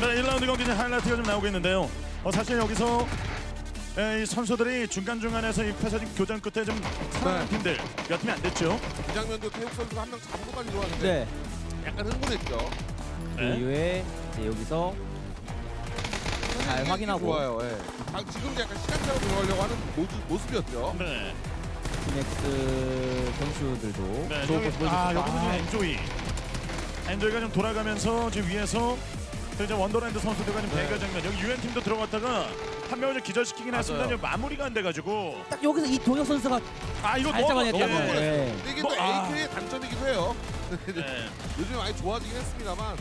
네, 1라운드 경기 하이라이트가 좀 나오고 있는데요. 사실 여기서 이 선수들이 중간중간에서 이 패서진 교전 끝에 좀 살아난 팀들 몇 팀이 안 됐죠. 이 장면도 태욱 선수가 한 명 잡은 것까지 좋았는데 네. 약간 흥분했죠. 그 이후에 이제 여기서 잘 확인하고 좋아요. 예. 지금 약간 시간차로 들어가려고 하는 모습이었죠. 네. 디맥스 선수들도 네, 좋은 모습 보여줬습니다. 여기서 지금 엔조이가 좀 돌아가면서 지금 위에서 이제 원더랜드 선수들과 좀 대결 장면. 여기 UN 팀도 들어갔다가 한 명을 좀 기절시키긴 했습니다. 마무리가 안 돼가지고. 딱 여기서 이 동혁 선수가 이거 잘 잡아냈다면. 근데 이게 또 AK의 단점이기도 해요. 네. 요즘 많이 좋아지긴 했습니다만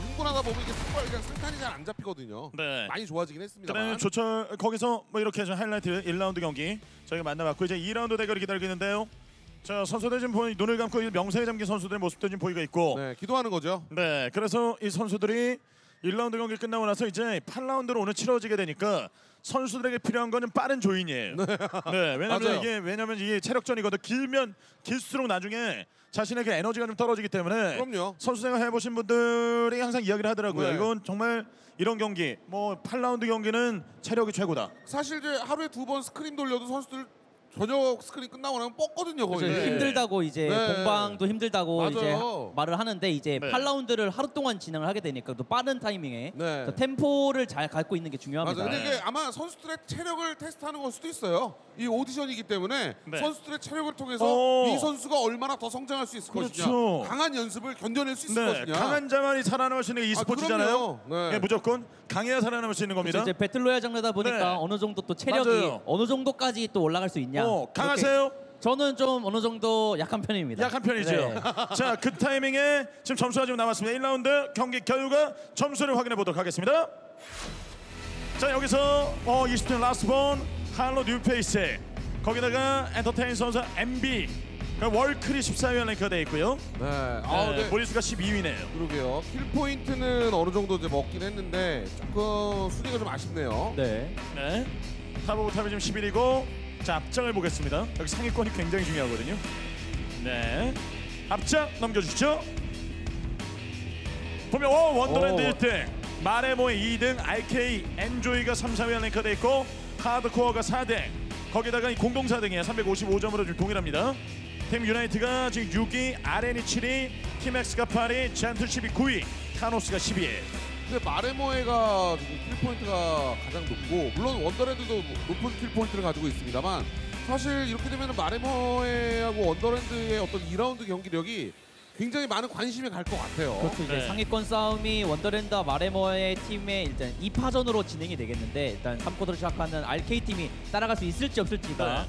흥분하다 보면 이게 그냥 상탄이 잘 안 잡히거든요. 네. 많이 좋아지긴 했습니다만. 그다음에 조철 거기서 뭐 이렇게 해서 하이라이트 1라운드 경기 저희가 만나봤고 이제 2라운드 대결이 기다리겠는데요. 자, 선수들 지금 눈을 감고 명세에 잠긴 선수들의 모습도 지금 보이고 있고. 네, 기도하는 거죠. 네, 그래서 이 선수들이 1라운드 경기 끝나고 나서 이제 8라운드로 오늘 치러지게 되니까 선수들에게 필요한 거는 빠른 조인이에요. 네, 왜냐면 이게 체력전이거든. 길면 길수록 나중에 자신의 그 에너지가 좀 떨어지기 때문에. 그럼요. 선수 생활 해보신 분들이 항상 이야기를 하더라고요. 네. 이건 정말 이런 경기, 뭐 8라운드 경기는 체력이 최고다. 사실 이제 하루에 2번 스크린 돌려도 선수들 저녁 스크린 끝나고 나면 뻗거든요 거의. 그렇죠. 힘들다고 이제 공방도 힘들다고 맞아요. 이제 말을 하는데 이제 네. 8라운드를 하루 동안 진행을 하게 되니까 또 빠른 타이밍에 네. 템포를 잘 갖고 있는 게 중요합니다. 맞아요. 근데 이게 아마 선수들의 체력을 테스트하는 걸 수도 있어요. 이 오디션이기 때문에 네. 선수들의 체력을 통해서 이 선수가 얼마나 더 성장할 수 있을 그렇죠. 것이냐, 강한 연습을 견뎌낼 수 있을 것이냐. 강한 자만이 살아남을 수 있는 게 e스포츠잖아요. 네. 네, 무조건 강해야 살아남을 수 있는 겁니다. 이제 배틀로얄 장르다 보니까 네. 어느 정도 또 체력이 맞아요. 어느 정도까지 또 올라갈 수 있냐. 강하세요? 저는 좀 어느 정도 약한 편입니다. 약한 편이죠. 네. 자, 그 타이밍에 지금 점수가 좀 남았습니다. 1라운드 경기 결과 점수를 확인해 보도록 하겠습니다. 자, 여기서 20분 라스트본 할로 뉴페이스 거기다가 엔터테인 선수 MB 월클이 14위 랭크가 되어 있고요. 네. 모리스가 12위네요. 그러게요. 킬 포인트는 어느 정도 이제 먹긴 했는데 조금 순위가 좀 아쉽네요. 네. 네. 탑 오브 탑이 지금 11위고 자, 앞장을 보겠습니다. 여기 상위권이 굉장히 중요하거든요. 네. 앞장 넘겨주시죠. 보면 원더랜드 1등, 마레모의 2등, RK 엔조이가 3, 4위 랭크가 되어 있고 하드코어가 4등, 거기다가 공동 4등이에요. 355점으로 좀 동일합니다. 팀 유나이트가 지금 6위, RN이 7위, 팀엑스가 8위, 젠틀 12, 9위, 타노스가 10위. 근데 마레모에가 킬 포인트가 가장 높고 물론 원더랜드도 높은 킬 포인트를 가지고 있습니다만 사실 이렇게 되면 마레모에하고 원더랜드의 어떤 2라운드 경기력이 굉장히 많은 관심이 갈 것 같아요. 그렇죠. 이제 상위권 싸움이 원더랜드와 마레모의 팀의 일단 2파전으로 진행이 되겠는데 일단 3쿼터를 시작하는 RK 팀이 따라갈 수 있을지 없을지가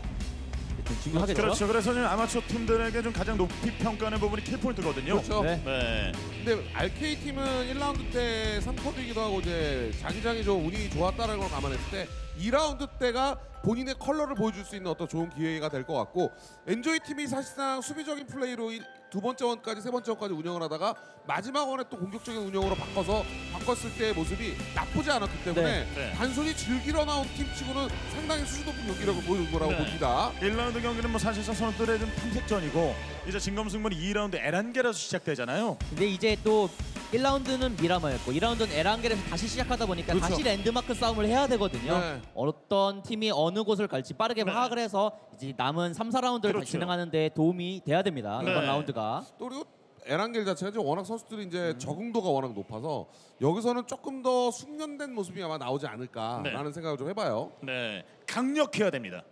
중요하겠죠. 그렇죠. 그래서 지금 아마추어 팀들에게 좀 가장 높이 평가하는 부분이 킬 포인트거든요. 그렇죠. 네. 근데 RK 팀은 1라운드 때 3쿼터이기도 하고 이제 자기장이 좀 운이 좋았다는 걸 감안했을 때 2라운드 때가 본인의 컬러를 보여줄 수 있는 어떤 좋은 기회가 될 것 같고 엔조이 팀이 사실상 수비적인 플레이로 두 번째 원까지 세 번째 원까지 운영을 하다가 마지막 원에 또 공격적인 운영으로 바꿨을 때의 모습이 나쁘지 않았기 때문에 네. 단순히 즐기러 나온 팀치고는 상당히 수준 높은 경기력을 보여준 거라고 봅니다. 1라운드 경기는 뭐 사실상 선수들의 좀 탐색전이고 이제 진검승부는 2라운드 에란게라서 시작되잖아요. 근데 이제 또 1라운드는 미라마였고 2라운드는 에란겔에서 다시 시작하다 보니까 그렇죠. 다시 랜드마크 싸움을 해야 되거든요. 네. 어떤 팀이 어느 곳을 갈지 빠르게 파악을 해서 이제 남은 3, 4라운드를 그렇죠. 진행하는 데 도움이 돼야 됩니다. 이번 라운드가. 또 그리고 에란겔 자체가 이제 워낙 선수들이 이제 적응도가 워낙 높아서 여기서는 조금 더 숙련된 모습이 아마 나오지 않을까라는 생각을 좀 해봐요. 네, 강력해야 됩니다.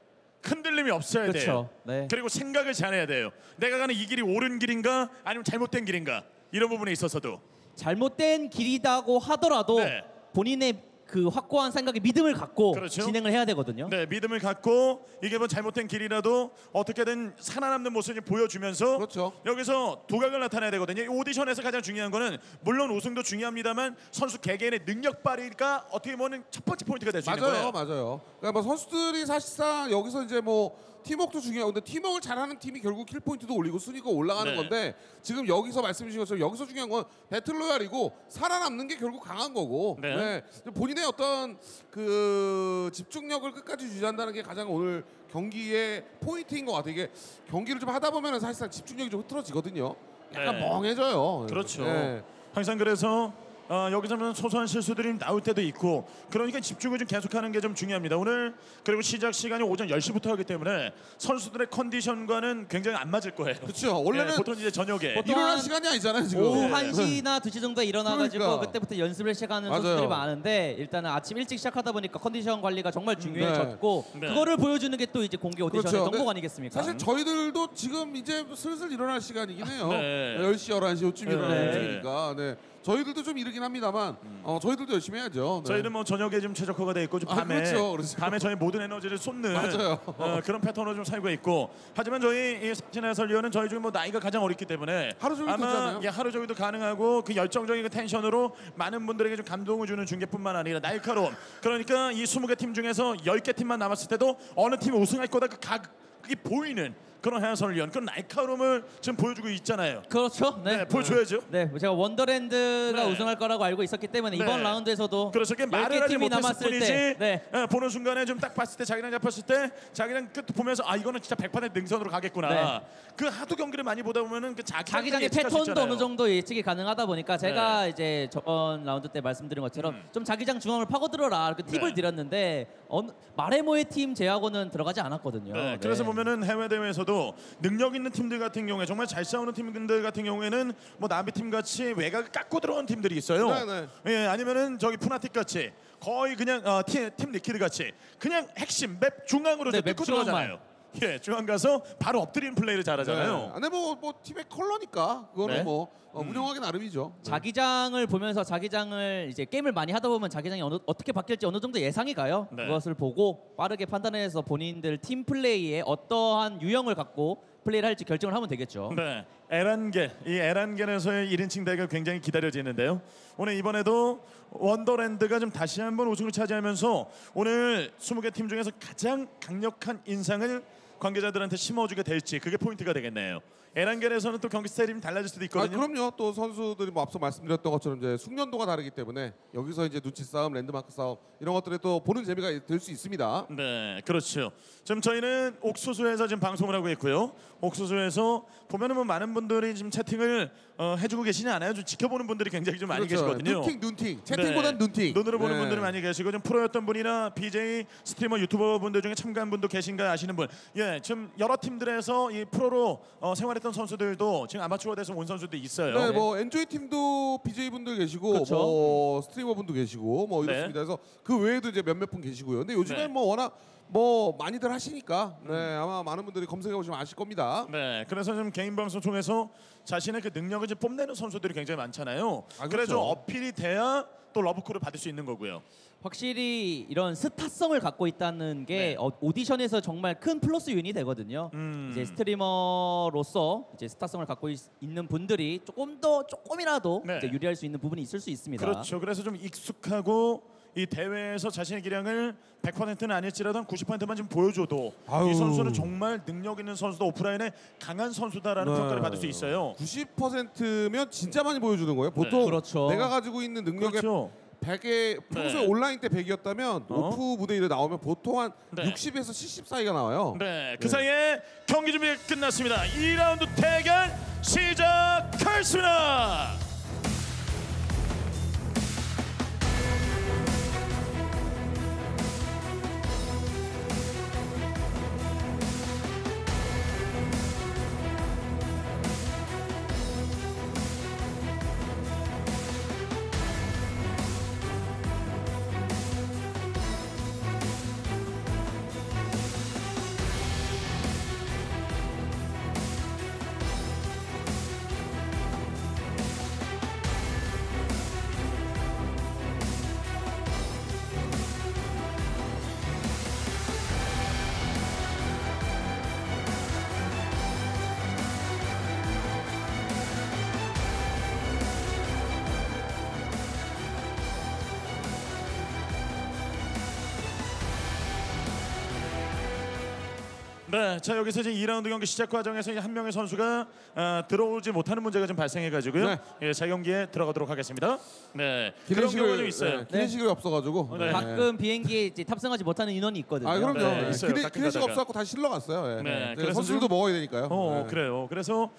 흔들림이 없어야 돼요. 네. 그리고 생각을 잘해야 돼요. 내가 가는 이 길이 옳은 길인가 아니면 잘못된 길인가 이런 부분에 있어서도 잘못된 길이다고 하더라도 네. 본인의 그 확고한 생각에 믿음을 갖고 그렇죠. 진행을 해야 되거든요. 네, 믿음을 갖고 이게 뭐 잘못된 길이라도 어떻게든 살아남는 모습을 보여주면서 그렇죠. 여기서 두각을 나타내야 되거든요. 이 오디션에서 가장 중요한 거는 물론 우승도 중요합니다만 선수 개개인의 능력 발휘가 어떻게 보면 첫 번째 포인트가 될 수 있는 거예요. 맞아요. 그러니까 뭐 선수들이 사실상 여기서 이제 뭐 팀워크도 중요하고 근데 팀워크를 잘하는 팀이 결국 킬 포인트도 올리고 순위가 올라가는 네. 건데 지금 여기서 말씀 주신 것처럼 여기서 중요한 건 배틀로얄이고 살아남는 게 결국 강한 거고 네. 본인의 어떤 그 집중력을 끝까지 유지한다는 게 가장 오늘 경기의 포인트인 것 같아요. 이게 경기를 좀 하다 보면 사실상 집중력이 좀 흐트러지거든요. 약간 네. 멍해져요. 그렇죠. 네. 항상 그래서 여기서는 소소한 실수들이 나올 때도 있고 그러니까 집중을 좀 계속하는 게 좀 중요합니다. 오늘 그리고 시작 시간이 오전 10시부터 하기 때문에 선수들의 컨디션과는 굉장히 안 맞을 거예요. 그렇죠. 원래는 보통 이제 저녁에 보통 일어날 한 시간이 아니잖아요 지금. 오후 1시나 2시 정도에 일어나가지고 그러니까. 그때부터 연습을 시작하는 맞아요. 선수들이 많은데 일단은 아침 일찍 시작하다 보니까 컨디션 관리가 정말 중요해졌고 네. 그거를 보여주는 게 또 이제 공개 오디션의 그렇죠. 덕목 근데 아니겠습니까? 사실 저희들도 지금 이제 슬슬 일어날 시간이긴 해요. 네. 10시, 11시 요쯤 일어나는 네. 중이니까. 네. 저희들도 좀 이르긴 합니다만 저희들도 열심히 해야죠. 네. 저희는 뭐 저녁에 좀 최적화가 돼 있고 좀 아, 밤에 그렇죠. 밤에 저희 모든 에너지를 쏟는 맞아요. 그런 패턴으로 좀 살고 있고 하지만 저희 이 사진 해설위원은 저희 중에 뭐 나이가 가장 어리기 때문에 하루 종일 아마 듣잖아요. 하루 종일도 가능하고 그 열정적인 그 텐션으로 많은 분들에게 좀 감동을 주는 중계뿐만 아니라 날카로운 그러니까 이 20개 팀 중에서 10개 팀만 남았을 때도 어느 팀이 우승할 거다 그게 보이는 그런 해설위원 그런 날카로움을 지금 보여주고 있잖아요. 그렇죠. 네. 보여줘야죠. 네, 제가 원더랜드가 네. 우승할 거라고 알고 있었기 때문에 네. 이번 라운드에서도 그래서 그게 말을 10개 하지 팀이 못했을 남았을 뿐이지 때 네. 보는 순간에 좀 딱 봤을 때 자기랑 잡혔을 때 자기랑 끝 보면서 아 이거는 진짜 100% 능선으로 가겠구나. 네. 그 하도 경기를 많이 보다 보면은 그 자기장의 예측할 수 패턴도 있잖아요. 어느 정도 예측이 가능하다 보니까 제가 이제 저번 라운드 때 말씀드린 것처럼 좀 자기장 중앙을 파고들어라 그 팁을 네. 드렸는데 마레모의 팀 제하고는 들어가지 않았거든요. 네, 그래서 보면은 해외 대회에서도 능력 있는 팀들 같은 경우에 정말 잘 싸우는 팀들 같은 경우에는 뭐 나비 팀 같이 외곽을 깎고 들어온 팀들이 있어요. 네. 예, 아니면은 저기 푸나틱 같이 거의 그냥 팀 리퀴드 같이 그냥 핵심 맵 중앙으로 네, 뚫고 맵 중앙만. 들어가잖아요. 예, 중앙 가서 바로 엎드리는 플레이를 잘하잖아요. 근데 뭐 팀의 컬러니까 그거는 네. 뭐 운영하기 나름이죠. 자기장을 보면서 자기장을 이제 게임을 많이 하다 보면 자기장이 어떻게 바뀔지 어느 정도 예상이 가요. 네. 그것을 보고 빠르게 판단해서 본인들 팀 플레이에 어떠한 유형을 갖고 플레이를 할지 결정을 하면 되겠죠. 네, 이 에란겔에서의 1인칭 대결 굉장히 기다려지는데요. 오늘 이번에도 원더랜드가 좀 다시 한번 우승을 차지하면서 오늘 20개 팀 중에서 가장 강력한 인상을 관계자들한테 심어주게 될지 그게 포인트가 되겠네요. 에란겔에서는 또 경기 스타일이 좀 달라질 수도 아, 있거든요. 그럼요. 또 선수들이 뭐 앞서 말씀드렸던 것처럼 이제 숙련도가 다르기 때문에 여기서 이제 눈치 싸움, 랜드마크 싸움 이런 것들에 또 보는 재미가 될 수 있습니다. 네, 그렇죠. 지금 저희는 옥수수에서 지금 방송을 하고 있고요. 옥수수에서 보면은 뭐 많은 분들이 지금 채팅을 해주고 계시지 않아요? 좀 지켜보는 분들이 굉장히 좀 많이 계시거든요. 눈팅. 채팅보단 네. 눈팅. 눈으로 보는 네. 분들이 많이 계시고 좀 프로였던 분이나 BJ 스트리머 유튜버 분들 중에 참가한 분도 계신가 아시는 분. 예, 지금 여러 팀들에서 이 프로로 생활했던 선수들도 지금 아마추어 돼서 온 선수도 있어요. 네, 뭐 엔조이 팀도 BJ 분들 계시고 그렇죠. 뭐 스트리머 분도 계시고 뭐 네. 이렇습니다. 그래서 그 외에도 이제 몇몇 분 계시고요. 근데 요즘에 네. 뭐 워낙 뭐 많이들 하시니까 네, 아마 많은 분들이 검색해 보시면 아실 겁니다. 네, 그래서 좀 개인 방송 통해서 자신의 그 능력을 이제 뽐내는 선수들이 굉장히 많잖아요. 아, 그렇죠. 그래서 어필이 돼야 또 러브콜을 받을 수 있는 거고요. 확실히 이런 스타성을 갖고 있다는 게 네. 오디션에서 정말 큰 플러스 요인이 되거든요. 이제 스트리머로서 이제 스타성을 갖고 있는 분들이 조금이라도 네. 이제 유리할 수 있는 부분이 있을 수 있습니다. 그렇죠. 그래서 좀 익숙하고 이 대회에서 자신의 기량을 100%는 아닐지라도 한 90%만 좀 보여줘도 아유. 이 선수는 정말 능력 있는 선수다, 오프라인에 강한 선수다라는 네. 평가를 받을 수 있어요. 90%면 진짜 많이 보여주는 거예요. 보통 그렇죠. 내가 가지고 있는 능력의 그렇죠. 100에 평소에 네. 온라인 때 100이었다면 오프 무대에 나오면 보통 한 네. 60에서 70 사이가 나와요. 네, 그 네. 사이에 경기 준비 끝났습니다. 2라운드 대결 시작하겠습니다. 네, 자 여기서 이제 2라운드 경기 시작 과정에서 이제 한 명의 선수가 들어오지 못하는 문제가 좀 발생해가지고요. 네. 예, 자 경기에 들어가도록 하겠습니다. 네, 그런 경우가 좀 있어요. 기내식이 없어가지고. 네. 가끔 비행기에 이제 탑승하지 못하는 인원이 있거든요. 아 그럼요. 네, 있어요. 가끔 기내식 가다가. 없어갖고 다시 실러 갔어요. 예. 네, 네, 그래서 선수들도 지금- 먹어야 되니까요. 네. 그래요. 그래서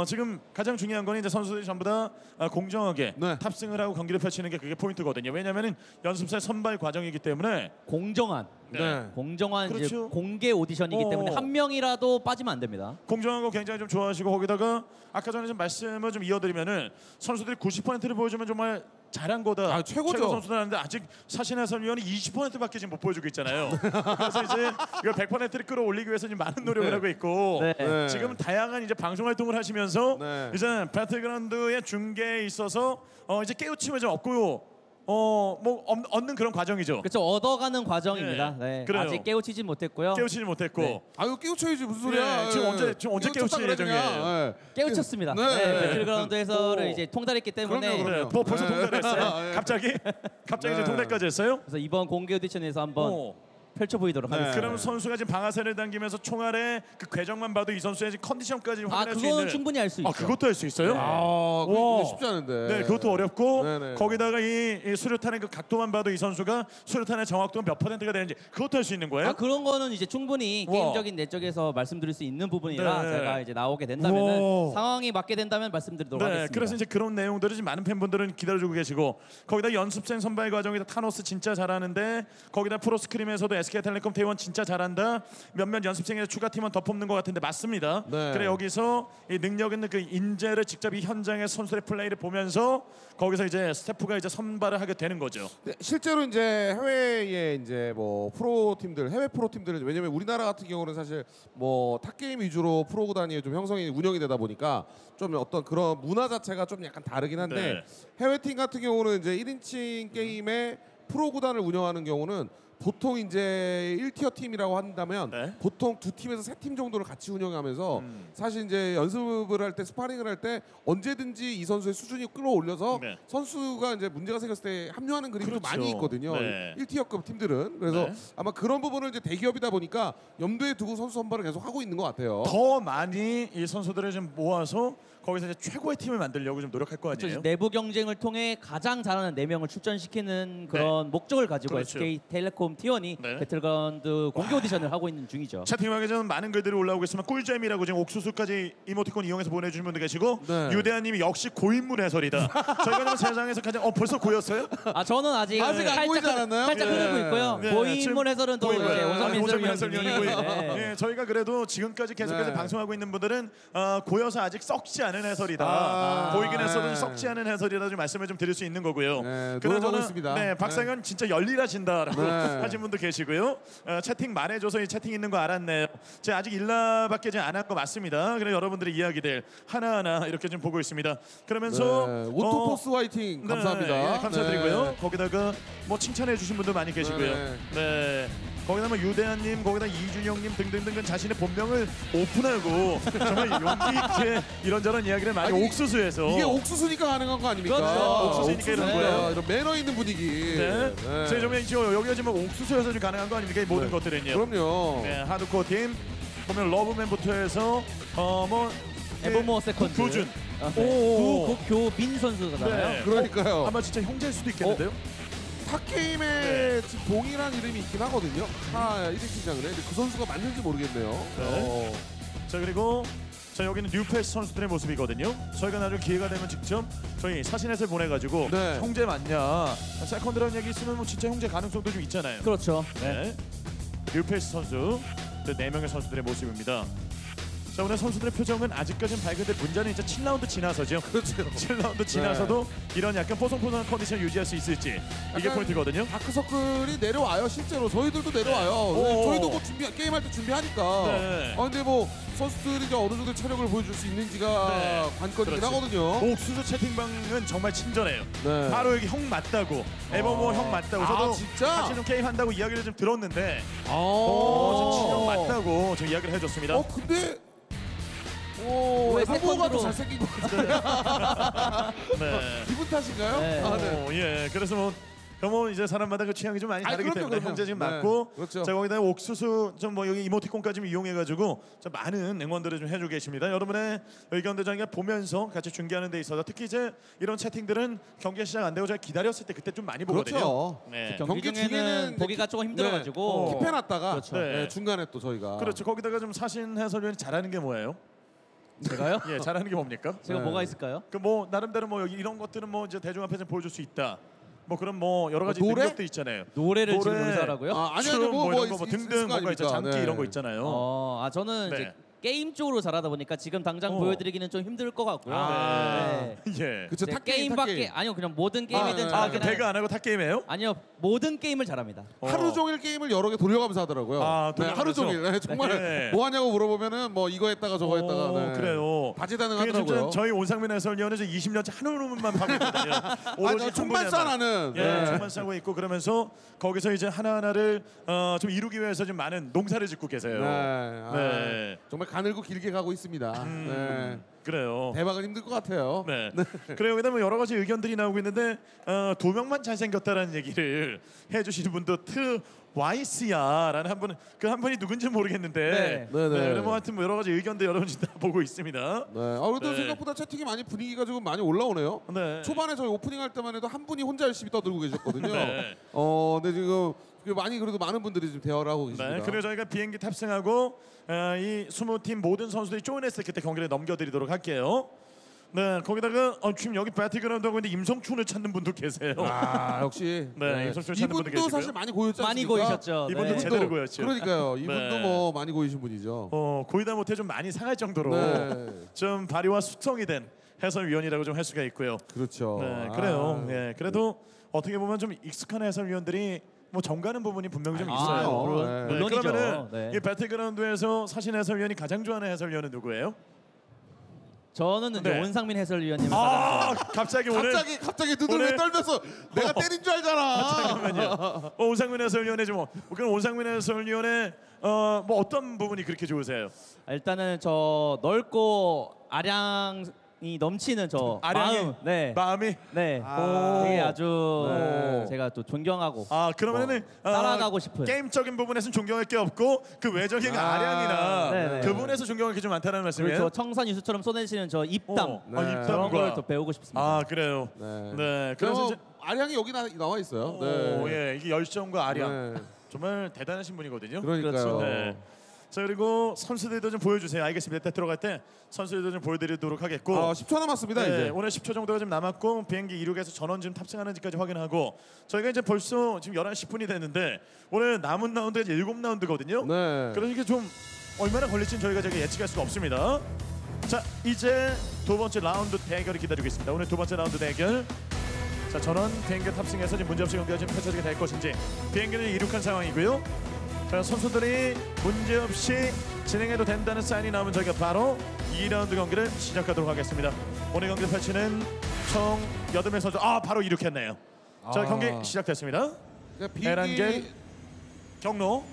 지금 가장 중요한 건 이제 선수들이 전부 다 공정하게 네. 탑승을 하고 경기를 펼치는 게 그게 포인트거든요. 왜냐하면은 연습생 선발 과정이기 때문에 공정한 네. 공정한 이제 그렇죠. 공개 오디션이기 때문에 어. 한 명이라도 빠지면 안 됩니다. 공정한 거 굉장히 좀 좋아하시고 거기다가 아까 전에 좀 말씀을 좀 이어드리면은 선수들이 90%를 보여주면 정말 잘한 거다. 아, 최고죠. 최고 선수들 하는데 아직 사신 해설위원이 20%밖에 지금 못 보여주고 있잖아요. 그래서 이제 이거 100%를 끌어올리기 위해서 지금 많은 노력을 하고 있고 네. 네. 지금 다양한 이제 방송 활동을 하시면서 네. 이제 배틀그라운드의 중계에 있어서 이제 깨우침을 좀 얻고 뭐 얻는 그런 과정이죠. 그렇죠. 얻어가는 과정입니다. 네, 네. 그래요. 아직 깨우치지 못했고요. 깨우치지 못했고 네. 아유 깨우쳐야지 무슨 소리야. 네, 지금 언제 깨우쳤다 깨우칠 그래, 예정이에요? 그냥. 깨우쳤습니다. 네. 네. 배틀그라운드에서를 오. 이제 통달했기 때문에 그럼요. 네, 벌써 네. 통달했어요. 네. 갑자기 이제 네. 통달까지 했어요. 그래서 이번 공개 오디션에서 한번 어. 펼쳐 보이도록 네. 하겠습니다. 그럼 선수가 지금 방아쇠를 당기면서 총알의 그 궤적만 봐도 이 선수의 지금 컨디션까지 아 확인할 수 그거는 있는. 충분히 알 수 있죠. 그것도 할 수 있어요? 아, 그게 와. 쉽지 않은데. 네, 그것도 어렵고 네네. 거기다가 이 수류탄의 그 각도만 봐도 이 선수가 수류탄의 정확도가 몇 %가 되는지 그것도 할 수 있는 거예요? 아 그런 거는 이제 충분히 우와. 게임적인 내 쪽에서 말씀드릴 수 있는 부분이라 네. 제가 이제 나오게 된다면은 우와. 상황이 맞게 된다면 말씀드리도록 네, 하겠습니다. 그래서 이제 그런 내용들을 지금 많은 팬분들은 기다려주고 계시고 거기다 연습생 선발 과정에서 타노스 진짜 잘하는데 거기다 프로스크림에서도 SK텔레콤 T1 진짜 잘한다. 몇몇 연습생에서 추가 팀원 더 뽑는 것 같은데 맞습니다. 네. 그래 여기서 이 능력 있는 그 인재를 직접 이 현장의 선수의 플레이를 보면서 거기서 이제 스태프가 이제 선발을 하게 되는 거죠. 네, 실제로 이제 해외에 이제 뭐 프로 팀들, 해외 프로 팀들은 왜냐면 우리나라 같은 경우는 사실 뭐 탑게임 위주로 프로 구단이 좀 형성이 운영이 되다 보니까 좀 어떤 그런 문화 자체가 좀 약간 다르긴 한데 네. 해외 팀 같은 경우는 이제 1인칭 게임에 프로 구단을 운영하는 경우는 보통 이제 1티어 팀이라고 한다면 네. 보통 두 팀에서 세 팀 정도를 같이 운영하면서 사실 이제 연습을 할 때 스파링을 할 때 언제든지 이 선수의 수준이 끌어올려서 네. 선수가 이제 문제가 생겼을 때 합류하는 그림도 그렇죠. 많이 있거든요. 네. 1티어급 팀들은 그래서 네. 아마 그런 부분을 이제 대기업이다 보니까 염두에 두고 선수 선발을 계속 하고 있는 것 같아요. 더 많이 이 선수들을 좀 모아서 거기서 이제 최고의 팀을 만들려고 좀 노력할 거 아니에요? 내부 경쟁을 통해 가장 잘하는 4명을 출전시키는 그런 목적을 가지고 그렇죠. SK텔레콤 T1이 네. 배틀그라운드 공개 오디션을 하고 있는 중이죠. 채팅방에 좀 많은 글들이 올라오고 있으면 꿀잼이라고 지금 옥수수까지 이모티콘 이용해서 보내주신 분들 계시고 네. 유대한님이 역시 고인물 해설이다. 저희가 좀 세상에서 가장 벌써 고였어요? 아 저는 아직 아직 안 보이지 않았나요? 살짝 예. 흐르고 있고요. 네, 고인물 해설은 또 고인물. 이제 오성민 오성민 해설위원님이 해설위원이고 예, 저희가 그래도 지금까지 계속해서 네. 방송하고 있는 분들은 고여서 아직 썩지 않은 해설이다. 보이긴 했어도 네. 썩지 않은 해설이다 좀 말씀을 좀 드릴 수 있는 거고요. 네, 그나저나, 노력하고 있습니다. 네, 박상현 진짜 열일하신다라고 네. 하신 분도 계시고요. 채팅 말해줘서 이 채팅 있는 거 알았네요. 제가 아직 일라밖에 안 한 거 맞습니다. 그래 여러분들의 이야기들 하나하나 이렇게 좀 보고 있습니다. 그러면서 네, 오토포스 화이팅 감사합니다. 네, 감사드리고요. 네. 거기다가 뭐 칭찬해 주신 분들 많이 계시고요. 네. 네. 거기다 뭐 유대한님, 거기다 이준영님 등등등 자신의 본명을 오픈하고 정말 용기 있게 이런저런 이야기를 많이 아니, 옥수수에서 이게 옥수수니까 가능한 거 아닙니까? 그렇죠. 옥수수니까 이런 거예요. 이런 매너 있는 분위기. 네. 네. 저희 좀 여기가 지금 옥수수여서 좀 가능한 거 아닙니까? 이 모든 네. 것들은요. 그럼요. 네, 하드코어 팀 보면 러브맨부터 해서 뭐 에버모어 세컨드 구준. 네. 구교민 선수잖아요. 네. 그러니까요. 아마 진짜 형제일 수도 있겠는데요. 탑게임에 네. 지금 동일한 이름이 있긴 하거든요. 타 1위 팀장을. 근데 그 선수가 맞는지 모르겠네요. 자 그리고 자 여기는 뉴페이스 선수들의 모습이거든요. 저희가 나중에 기회가 되면 직접 저희 사진에서 보내가지고 네. 형제 맞냐 세컨드라는 얘기 있으면 뭐 진짜 형제 가능성도 좀 있잖아요. 그렇죠. 네. 뉴페이스 선수 4명의 선수들의 모습입니다. 자 오늘 선수들의 표정은 아직까지는 밝은데 문제는 이제 7라운드 지나서죠. 그렇죠. 7라운드 지나서도 이런 약간 뽀송뽀송한 컨디션을 유지할 수 있을지 이게 약간 포인트거든요. 다크서클이 내려와요. 실제로 저희들도 내려와요. 오. 저희도 뭐 게임할 때 준비하니까. 네. 근데 뭐 선수들이 이제 어느 정도 체력을 보여줄 수 있는지가 네. 관건이긴 그렇지. 하거든요. 옥수수 채팅방은 정말 친절해요. 네. 바로 여기 형 맞다고 에버모 형 맞다고 저도 아, 진짜? 같이 좀 게임 한다고 이야기를 좀 들었는데 아. 저 친형 맞다고 저 이야기를 해줬습니다. 근데 왜 사보가 더 세컨드로- 잘생긴 것 같아요. 네. 기분 탓인가요? 네. 아, 네. 예. 그래서 뭐 뭐 이제 사람마다 그 취향이 좀 많이 다르기 그럼요, 때문에 그럼요. 형제 지금 네, 맞고 그렇죠. 자 거기다 옥수수 좀 뭐 여기 이모티콘까지 좀 이용해가지고 좀 많은 응원들을 좀 해주고 계십니다. 여러분의 의견들 저희가 보면서 같이 중계하는 데 있어서 특히 이제 이런 채팅들은 경기 시작 안 되고 저희 기다렸을 때 그때 좀 많이 보거든요. 그렇죠. 네. 경기 경기 중에는 중에는 보기가 조금 힘들어가지고 킵해놨다가 그렇죠. 네. 중간에 또 저희가 그렇죠. 거기다가 좀 사신 해설위원이 잘하는 게 뭐예요? 제가요? 예, 잘하는 게 뭡니까? 제가 네. 뭐가 있을까요? 그 뭐 나름대로 뭐 여기 이런 것들은 뭐 이제 대중 앞에서 보여줄 수 있다. 뭐 그런 뭐 여러 가지 노래? 능력도 있잖아요. 노래를 노래. 지금 연습하라고요? 아니요 춤 뭐 이런 거뭐 등등 뭔가 있죠. 아닙니까? 장기 네. 이런 거 있잖아요. 저는 네. 이제 게임 쪽으로 잘하다 보니까 지금 당장 어. 보여드리기는 좀 힘들 것 같고요. 아. 네. 예. 그쵸 네, 탁 게임 게임밖에 아니요 그냥 모든 게임이든 네. 아, 그 잘하긴 배가 안 하고 타 게임이에요? 아니요 모든 게임을 잘합니다. 하루 종일 게임을 여러 개 돌려가면서 하더라고요. 아, 네, 하루 돌려가면서? 종일. 네, 정말 네. 뭐 하냐고 물어보면은 뭐 이거 했다가 저거 했다가. 네. 그래요. 그게 다재다능하더라고요. 진짜 저희 온상민 해설위원은 이제 20년째 한우만 파고 있거든요. 오로지 총만 쏴나는. 예, 총만 쏴고 있고 그러면서 거기서 이제 하나하나를 좀 이루기 위해서 좀 많은 농사를 짓고 계세요. 네. 네. 정말 가늘고 길게 가고 있습니다. 네. 그래요. 대박은 힘들 것 같아요. 네. 그래요. 그다음에 여러 가지 의견들이 나오고 있는데 두 명만 잘생겼다라는 얘기를 해주시는 분도 YC야라는 한 분은 그 한 분이 누군지 모르겠는데 네, 네. 뭐 하여튼 뭐 여러 가지 의견들 여러분이 다 보고 있습니다. 네. 그래도 네. 생각보다 채팅이 많이 분위기가 좀 많이 올라오네요. 네. 초반에 저희 오프닝 할 때만 해도 한 분이 혼자 열심히 떠들고 계셨거든요. 네. 근데 지금 많이 그래도 많은 분들이 지금 대화를 하고 계십니다. 네, 그리고 저희가 비행기 탑승하고 이 20팀 모든 선수들이 쪼인했을 그때 경기를 넘겨드리도록 할게요. 네, 거기다가 지금 여기 배틀그라운드 하고 있는데 임성춘을 찾는 분도 계세요. 역시 네, 임성춘 찾는 분도 이분도 계시고요. 사실 많이 고였지 많이 않습니까? 고이셨죠. 이분도 네. 제대로 고였죠. 그러니까요. 이분도 네. 뭐 많이 고이신 분이죠. 고이다 못해 좀 많이 상할 정도로 네. 좀 발휘와 숙성이 된 해설위원이라고 좀 할 수가 있고요. 그렇죠. 네, 그래요. 네, 그래도 어떻게 보면 좀 익숙한 해설위원들이 뭐 정가는 부분이 분명히 좀 있어요. 그럼요. 네. 물론이죠. 그러면은 네. 이 배틀그라운드에서 사신 해설위원이 가장 좋아하는 해설위원은 누구예요? 저는 이제 네. 온상민 해설위원님을 가장 아, 갑자기 오늘 갑자기 두드려 오늘- 떨면서 내가 때린 줄 알잖아. 잠깐만요. 온상민 해설위원의 좀 그럼 온상민 해설위원의 뭐 어떤 부분이 그렇게 좋으세요? 일단은 저 넓고 아량이 넘치는 저 아량이? 마음, 네, 마음이 네, 오. 되게 아주 네. 제가 또 존경하고 그러면은 따라가고 싶은. 게임적인 부분에서는 존경할 게 없고 그 외적인 아량이나 네네. 그 부분에서 존경할 게 좀 많다는 말씀이에요? 그리고 저 청산 유수처럼 쏘내시는 저 입담 네. 그런 입담과 걸 또 배우고 싶습니다. 그래요. 네. 네. 그래서 그래서 이제 아량이 여기 나와 있어요. 예, 이게 열정과 아량 네. 정말 대단하신 분이거든요. 그러니까요. 그렇죠. 네. 자 그리고 선수들도 좀 보여주세요. 알겠습니다. 일단 들어갈 때 선수들도 좀 보여드리도록 하겠고 10초 남았습니다. 네, 이제. 오늘 10초 정도가 좀 남았고 비행기 이륙에서 전원 지금 탑승하는지까지 확인하고 저희가 이제 벌써 지금 11시 10분이 됐는데 오늘 남은 라운드가 이제 7라운드거든요. 네. 그러니까 좀 얼마나 걸릴지는 저희가 예측할 수가 없습니다. 자 이제 두 번째 라운드 대결이 기다리고 있습니다. 오늘 두 번째 라운드 대결. 자 전원 비행기 탑승해서 지금 문제없이 경기가 지금 펼쳐지게 될 것인지 비행기는 이륙한 상황이고요. 자 선수들이 문제없이 진행해도 된다는 사인이 나오면 저희가 바로 2라운드 경기를 시작하도록 하겠습니다. 오늘 경기를 펼치는 총 8명 선수 바로 이륙했네요. 자 경기 시작됐습니다. 그러니까 에란겔 경로.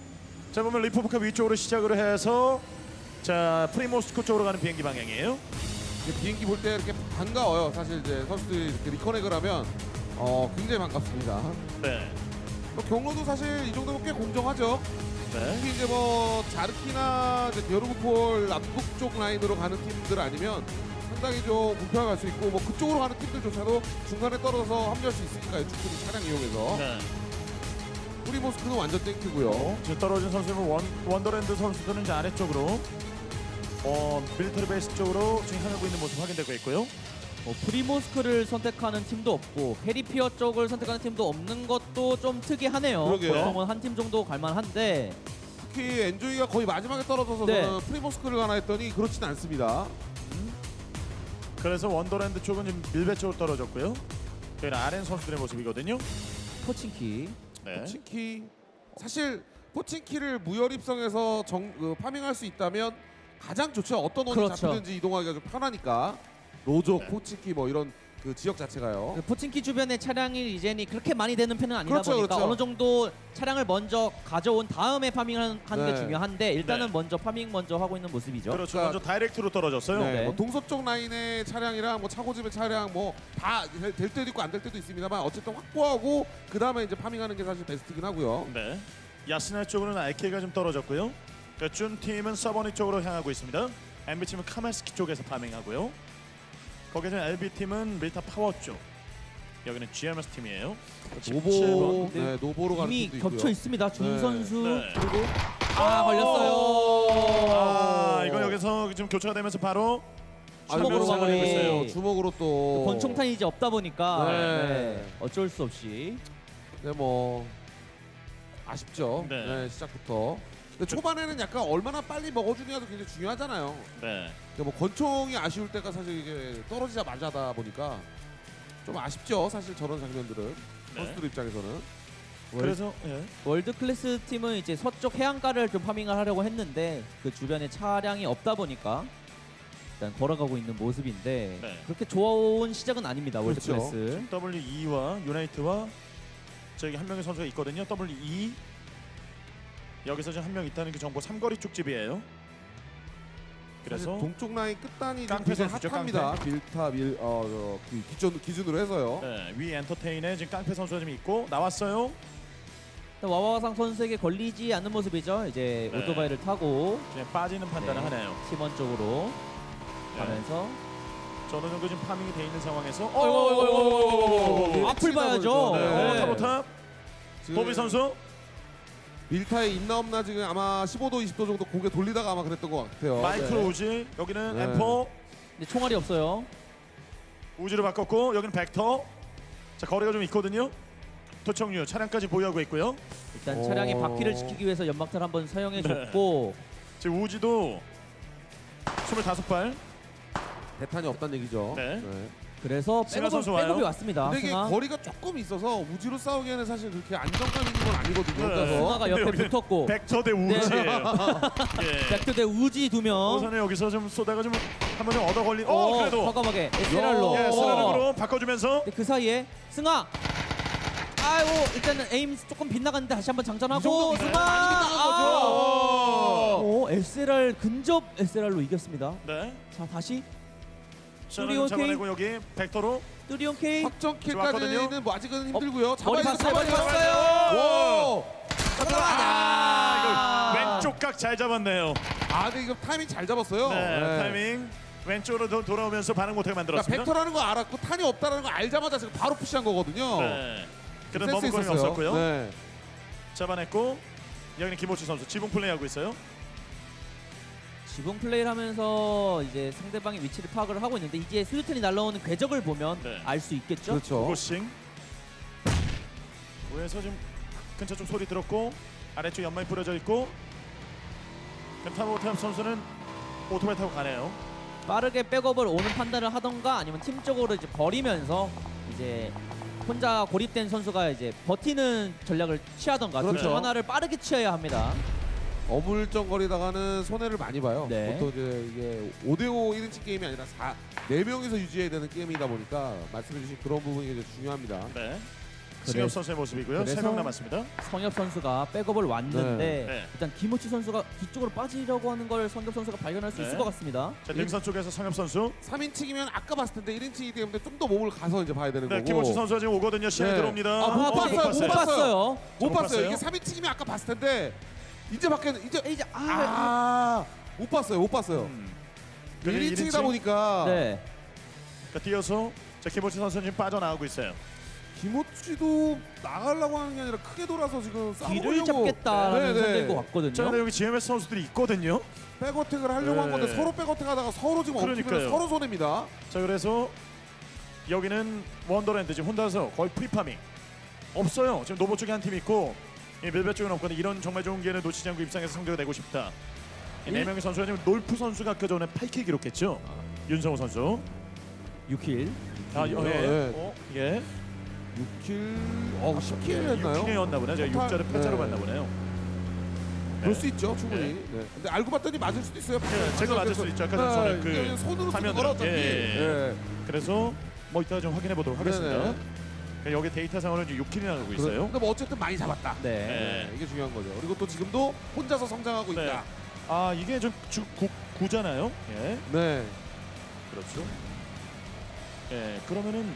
자 보면 리포브카 위쪽으로 시작으로 해서 자 프리모스코 쪽으로 가는 비행기 방향이에요. 비행기 볼 때 이렇게 반가워요. 사실 이제 선수들이 이렇게 리커넥을 하면 굉장히 반갑습니다. 네. 경로도 사실 이 정도면 꽤 공정하죠. 네. 특히 이제 뭐 자르키나 이제 여르구폴 남북 쪽 라인으로 가는 팀들 아니면 상당히 좀 불편할 수 있고 뭐 그쪽으로 가는 팀들조차도 중간에 떨어져서 합류할 수 있으니까요. 충분히 차량 이용해서. 네. 프리모스크는 완전 땡큐고요. 지금 떨어진 선수는 원더랜드 선수들은 이제 아래쪽으로 밀리터리 베이스 쪽으로 지금 향하고 있는 모습 확인되고 있고요. 프리모스크를 선택하는 팀도 없고 페리피어 쪽을 선택하는 팀도 없는 것도 좀 특이하네요. 그러게요. 보통은 한 팀 정도 갈만한데 특히 엔조이가 거의 마지막에 떨어져서 네. 저는 프리모스크를 가나 했더니 그렇진 않습니다. 그래서 원더랜드 쪽은 지금 밀배 쪽으로 떨어졌고요. 여기는 아렌 선수들의 모습이거든요. 포친키 네. 포친키 사실 포친키를 무혈입성해서 파밍할 수 있다면 가장 좋죠. 어떤 원이 그렇죠. 잡히든지 이동하기가 좀 편하니까 로족, 포친키 뭐 이런 그 지역 자체가요. 그 포친키 주변에 차량이 리젠이 그렇게 많이 되는 편은 아니다 그렇죠, 보니까 그렇죠. 어느 정도 차량을 먼저 가져온 다음에 파밍하는 게 네. 중요한데 일단은 네. 먼저 파밍 먼저 하고 있는 모습이죠. 그렇죠. 그러니까- 먼저 다이렉트로 떨어졌어요. 네, 네. 뭐 동서쪽 라인의 차량이랑 뭐 차고집의 차량 뭐 다 될 때도 있고 안 될 때도 있습니다만 어쨌든 확보하고 그 다음에 이제 파밍하는 게 사실 베스트긴 하고요. 네. 야스나 쪽으로는 RK가 좀 떨어졌고요. 준 팀은 서버니 쪽으로 향하고 있습니다. MB 팀은 카메스키 쪽에서 파밍하고요. 거기서 LB 팀은 밀타 파워 쪽. 여기는 GMS 팀이에요. 17번. 노보, 네, 노보로 가는 이미 팀도 있고요. 겹쳐 있습니다. 준 네. 선수 네. 그리고 걸렸어요. 아, 이거 여기서 지금 교체가 되면서 바로 주먹으로 주먹으로 마무리. 있어요. 주먹으로 또 권총탄이 이제 없다 보니까 네. 네, 어쩔 수 없이 네, 뭐 아쉽죠. 네. 네, 시작부터. 근데 초반에는 약간 얼마나 빨리 먹어주냐도 굉장히 중요하잖아요. 네. 근데 뭐 권총이 아쉬울 때가 사실 이게 떨어지자마자다 보니까 좀 아쉽죠. 사실 저런 장면들은 선수들 입장에서는. 그래서 예. 월드 클래스 팀은 이제 서쪽 해안가를 좀 파밍을 하려고 했는데 그 주변에 차량이 없다 보니까 일단 걸어가고 있는 모습인데 네. 그렇게 좋은 시작은 아닙니다. 월드 그렇죠. 클래스. W2와 유나이트와 저기 한 명의 선수가 있거든요. W2 여기서 지금 한 명 있다는 그 정보 삼거리 쪽집이에요. 그래서 그래서 동쪽 라인 끝단이 좀 깡패 굉장히 선수죠, 핫합니다. 밀타 그 기준으로 해서요. 네, 위 엔터테인에 지금 깡패 선수가 좀 있고 나왔어요. 일단 와와상 선수에게 걸리지 않는 모습이죠. 이제 네. 오토바이를 타고 지금 빠지는 판단을 네. 하네요. 팀원 쪽으로 네. 가면서 저는 정도 지금 파밍이 돼 있는 상황에서 어이구, 앞을 봐야죠. 네. 네. 타보탑 도비 선수 밀타의 임나옵나 지금 아마 15도 20도 정도 고개 돌리다가 아마 그랬던 것 같아요. 마이크로 네. 우지 여기는 네. M4 근데 총알이 없어요. 우지로 바꿨고 여기는 벡터. 자 거리가 좀 있거든요. 도청류 차량까지 보유하고 있고요. 일단 오. 차량의 바퀴를 지키기 위해서 연막탄 한번 사용해 줬고 지금 우지도 25발. 대탄이 없다는 얘기죠. 네. 그래서 승하 선수 와요. 백업이 왔습니다. 근데 이게 승하. 거리가 조금 있어서 우지로 싸우기에는 사실 그렇게 안정감 있는 건 아니거든요. 네. 그래서 승하가 근데 옆에 여기는 붙었고 벡터 대 우지예요. 예. 백투 대 우지 두 명. 우선은 여기서 좀 쏘다가 좀 한번 좀 얻어 걸린. 그래도 과감하게 에스랄로. 예, 스라락으로 바꿔주면서 근데 그 사이에 승하. 아이고 일단은 에임 조금 빗나갔는데 다시 한번 이 장전하고 정도 승하. 많이 빗나간 거죠. 오, SLR 근접 SLR로 이겼습니다. 네. 자 다시 샤는 잡아내고 여기 벡터로 뚜리온 K. 확정 좋았거든요. 킬까지는 뭐 아직은 힘들고요. 머리 봤어요. 머리 잡아야 봤어요. 아, 이거 왼쪽 각 잘 잡았네요. 아, 근데 이거 타이밍 잘 잡았어요. 네, 네. 타이밍 왼쪽으로 돌아오면서 반응 못하게 그러니까 만들었습니다. 벡터라는 거 알았고 탄이 없다는 거 알자마자 지금 바로 푸시한 거거든요. 네. 그런 센스 머뭇거림이 있었어요. 없었고요. 네. 잡아냈고 여기는 김호치 선수 지붕 플레이하고 있어요. 지붕 플레이를 하면서 이제 상대방의 위치를 파악을 하고 있는데 이제 수류탄이 날라오는 궤적을 보면 네. 알 수 있겠죠. 그렇죠. 고싱 위에서 지금 근처 좀 소리 들었고 아래쪽 연막이 뿌려져 있고 타보탑 선수는 오토바이 타고 가네요. 빠르게 백업을 오는 판단을 하던가 아니면 팀적으로 이제 버리면서 이제 혼자 고립된 선수가 이제 버티는 전략을 취하던가 둘 그렇죠. 중 하나를 빠르게 취해야 합니다. 어물쩡거리다가는 손해를 많이 봐요. 네. 보통 이제 이게 5대5 1인칭 게임이 아니라 4명이서 유지해야 되는 게임이다 보니까 말씀해주신 그런 부분이 이제 중요합니다. 네. 그래- 승엽 선수의 모습이고요. 그래서- 3명 남았습니다. 성엽 선수가 백업을 왔는데 네. 일단 김호치 선수가 뒤쪽으로 빠지려고 하는 걸 성엽 선수가 발견할 수 네. 있을 것 같습니다. 자, 능선 쪽에서 성엽 선수. 3인칭이면 아까 봤을 텐데 1인칭이기 때문에 좀 더 몸을 가서 이제 봐야 되는 네, 거고. 김호치 선수가 지금 오거든요. 시야에 네. 들어옵니다. 아, 못 봤어요. 못 봤어요. 못 못 봤어요. 봤어요? 이게 3인칭이면 아까 봤을 텐데 이제 밖에는 이제 이제 못 봤어요. 못 봤어요. 음. 1인칭이다 보니까 네. 자, 뛰어서 자, 김호치 선수는 지금 빠져나가고 있어요. 김호치도 나가려고 하는 게 아니라 크게 돌아서 지금 뒤를 싸우려고 잡겠다는 네, 생각인 것 자, 같거든요. 근데 여기 GMS 선수들이 있거든요. 백어택을 하려고 한 네. 건데 서로 백어택 하다가 서로 지금 엉키면 그러니까요. 서로 손해입니다. 자, 그래서 여기는 원더랜드 지금 혼자서 거의 프리파밍 없어요. 지금 노보 쪽에 한 팀 있고 이 밀배 쪽은 없거든요. 이런 정말 좋은 기회를 놓치지 않고 입상에서 성적을 내고 싶다. 이 4명의 선수가 지금 놀프 선수가 아까 전에 8킬 기록했죠. 윤성호 선수. 6킬. 아, 예. 네. 예. 6킬, 10킬 했나요? 6킬이었나 보네요. 제가 토탈- 6자를 8자로 네. 봤나 보네요. 그럴 수 있죠, 충분히. 네. 근데 알고 봤더니 맞을 수도 있어요. 예, 제가 맞을 수도 있죠. 아까 전에 그 손으로 화면으로. 걸어 어차피. 예, 예. 예. 그래서 뭐 이따가 좀 확인해 보도록 하겠습니다. 네네. 그러니까 여기 데이터상으로는 6킬이 나오고 있어요. 근데 뭐 어쨌든 많이 잡았다. 네. 네. 이게 중요한 거죠. 그리고 또 지금도 혼자서 성장하고 네. 있다. 아 이게 좀 구잖아요. 예, 네. 그렇죠. 예, 그러면은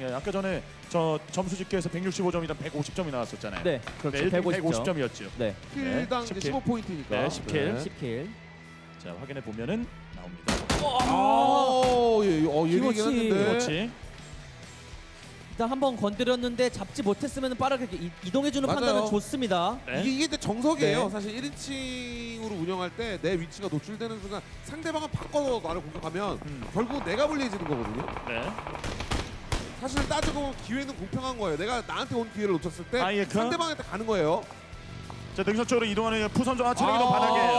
예, 아까 전에 저 점수 집계에서 165점이랑 150점이 나왔었잖아요. 네, 그렇죠. 150 150점. 150점이었죠. 네, 킬당 네, 이제 15포인트니까. 네, 10킬. 10킬. 자 확인해 보면은 나옵니다. 얘기긴 키워치. 했는데. 그렇지. 일단 한번 건드렸는데 잡지 못했으면 빠르게 이동해주는 맞아요. 판단은 좋습니다. 네. 이게 근데 정석이에요. 네. 사실 1인칭으로 운영할 때 내 위치가 노출되는 순간 상대방은 바꿔서 나를 공격하면 결국 내가 불리해지는 거거든요. 네. 사실 따지고 보면 기회는 공평한 거예요. 내가 나한테 온 기회를 놓쳤을 때 아이에크. 상대방한테 가는 거예요. 자 능선 쪽으로 이동하는 푸선조 체력이 너무 바닥이에요.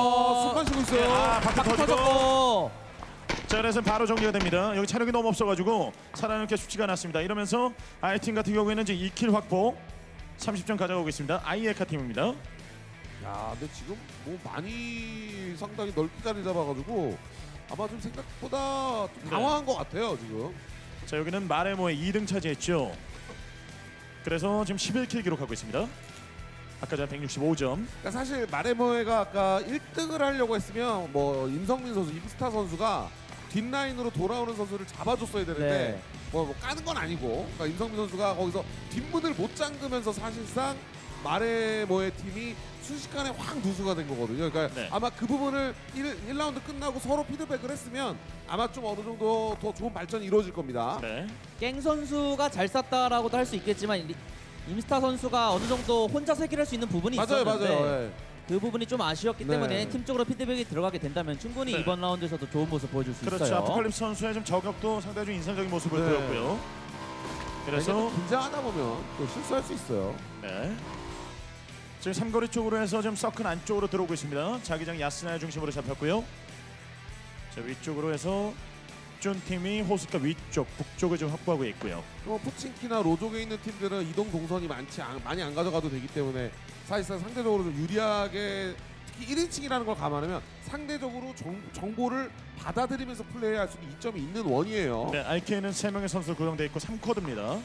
숨만 쉬고 있어요. 네, 아 박수 터지고. 터졌고. 자 그래서 바로 정리가 됩니다. 여기 체력이 너무 없어가지고 살아남기 쉽지가 않았습니다. 이러면서 아이팀 같은 경우에는 이제 2킬 확보 30점 가져가고 있습니다. 아이에카 팀입니다. 야, 근데 지금 뭐 많이 상당히 넓게 자리 잡아가지고 아마 좀 생각보다 좀 네. 당황한 것 같아요 지금. 자 여기는 마레모의 2등 차지했죠. 그래서 지금 11킬 기록하고 있습니다. 아까 전 165점. 그러니까 사실 마레모에가 아까 1등을 하려고 했으면 뭐 임성민 선수, 임스타 선수가 뒷라인으로 돌아오는 선수를 잡아줬어야 되는데 네. 뭐 까는 건 아니고 그러니까 임성민 선수가 거기서 뒷문을 못 잠그면서 사실상 마레모의 팀이 순식간에 확 누수가 된 거거든요. 그러니까 네. 아마 그 부분을 1라운드 끝나고 서로 피드백을 했으면 아마 좀 어느 정도 더 좋은 발전이 이루어질 겁니다. 네. 갱 선수가 잘 쐈다라고도 할 수 있겠지만 임스타 선수가 어느 정도 혼자서 해결할 수 있는 부분이 맞아요, 있었는데 맞아요. 예. 그 부분이 좀 아쉬웠기 네. 때문에 팀적으로 피드백이 들어가게 된다면 충분히 네. 이번 라운드에서도 좋은 모습 보여줄 수 그렇죠. 있어요. 아포칼립스 선수의 좀 저격도 상당히 좀 인상적인 모습을 네. 보였고요. 그래서 왜냐면 긴장하다 보면 또 실수할 수 있어요. 네. 지금 삼거리 쪽으로 해서 좀 서클 안쪽으로 들어오고 있습니다. 자기장 야스나의 중심으로 잡혔고요. 자 위쪽으로 해서 준 팀이 호스카 위쪽 북쪽을 좀 확보하고 있고요. 푸친키나 로족에 있는 팀들은 이동 동선이 많이 안 가져가도 되기 때문에 사실상 상대적으로 좀 유리하게 특히 1인칭이라는 걸 감안하면 상대적으로 정보를 받아들이면서 플레이할 수 있는 이점이 있는 원이에요. 네, RK는 3명의 선수 구성되어 있고 3쿼드입니다.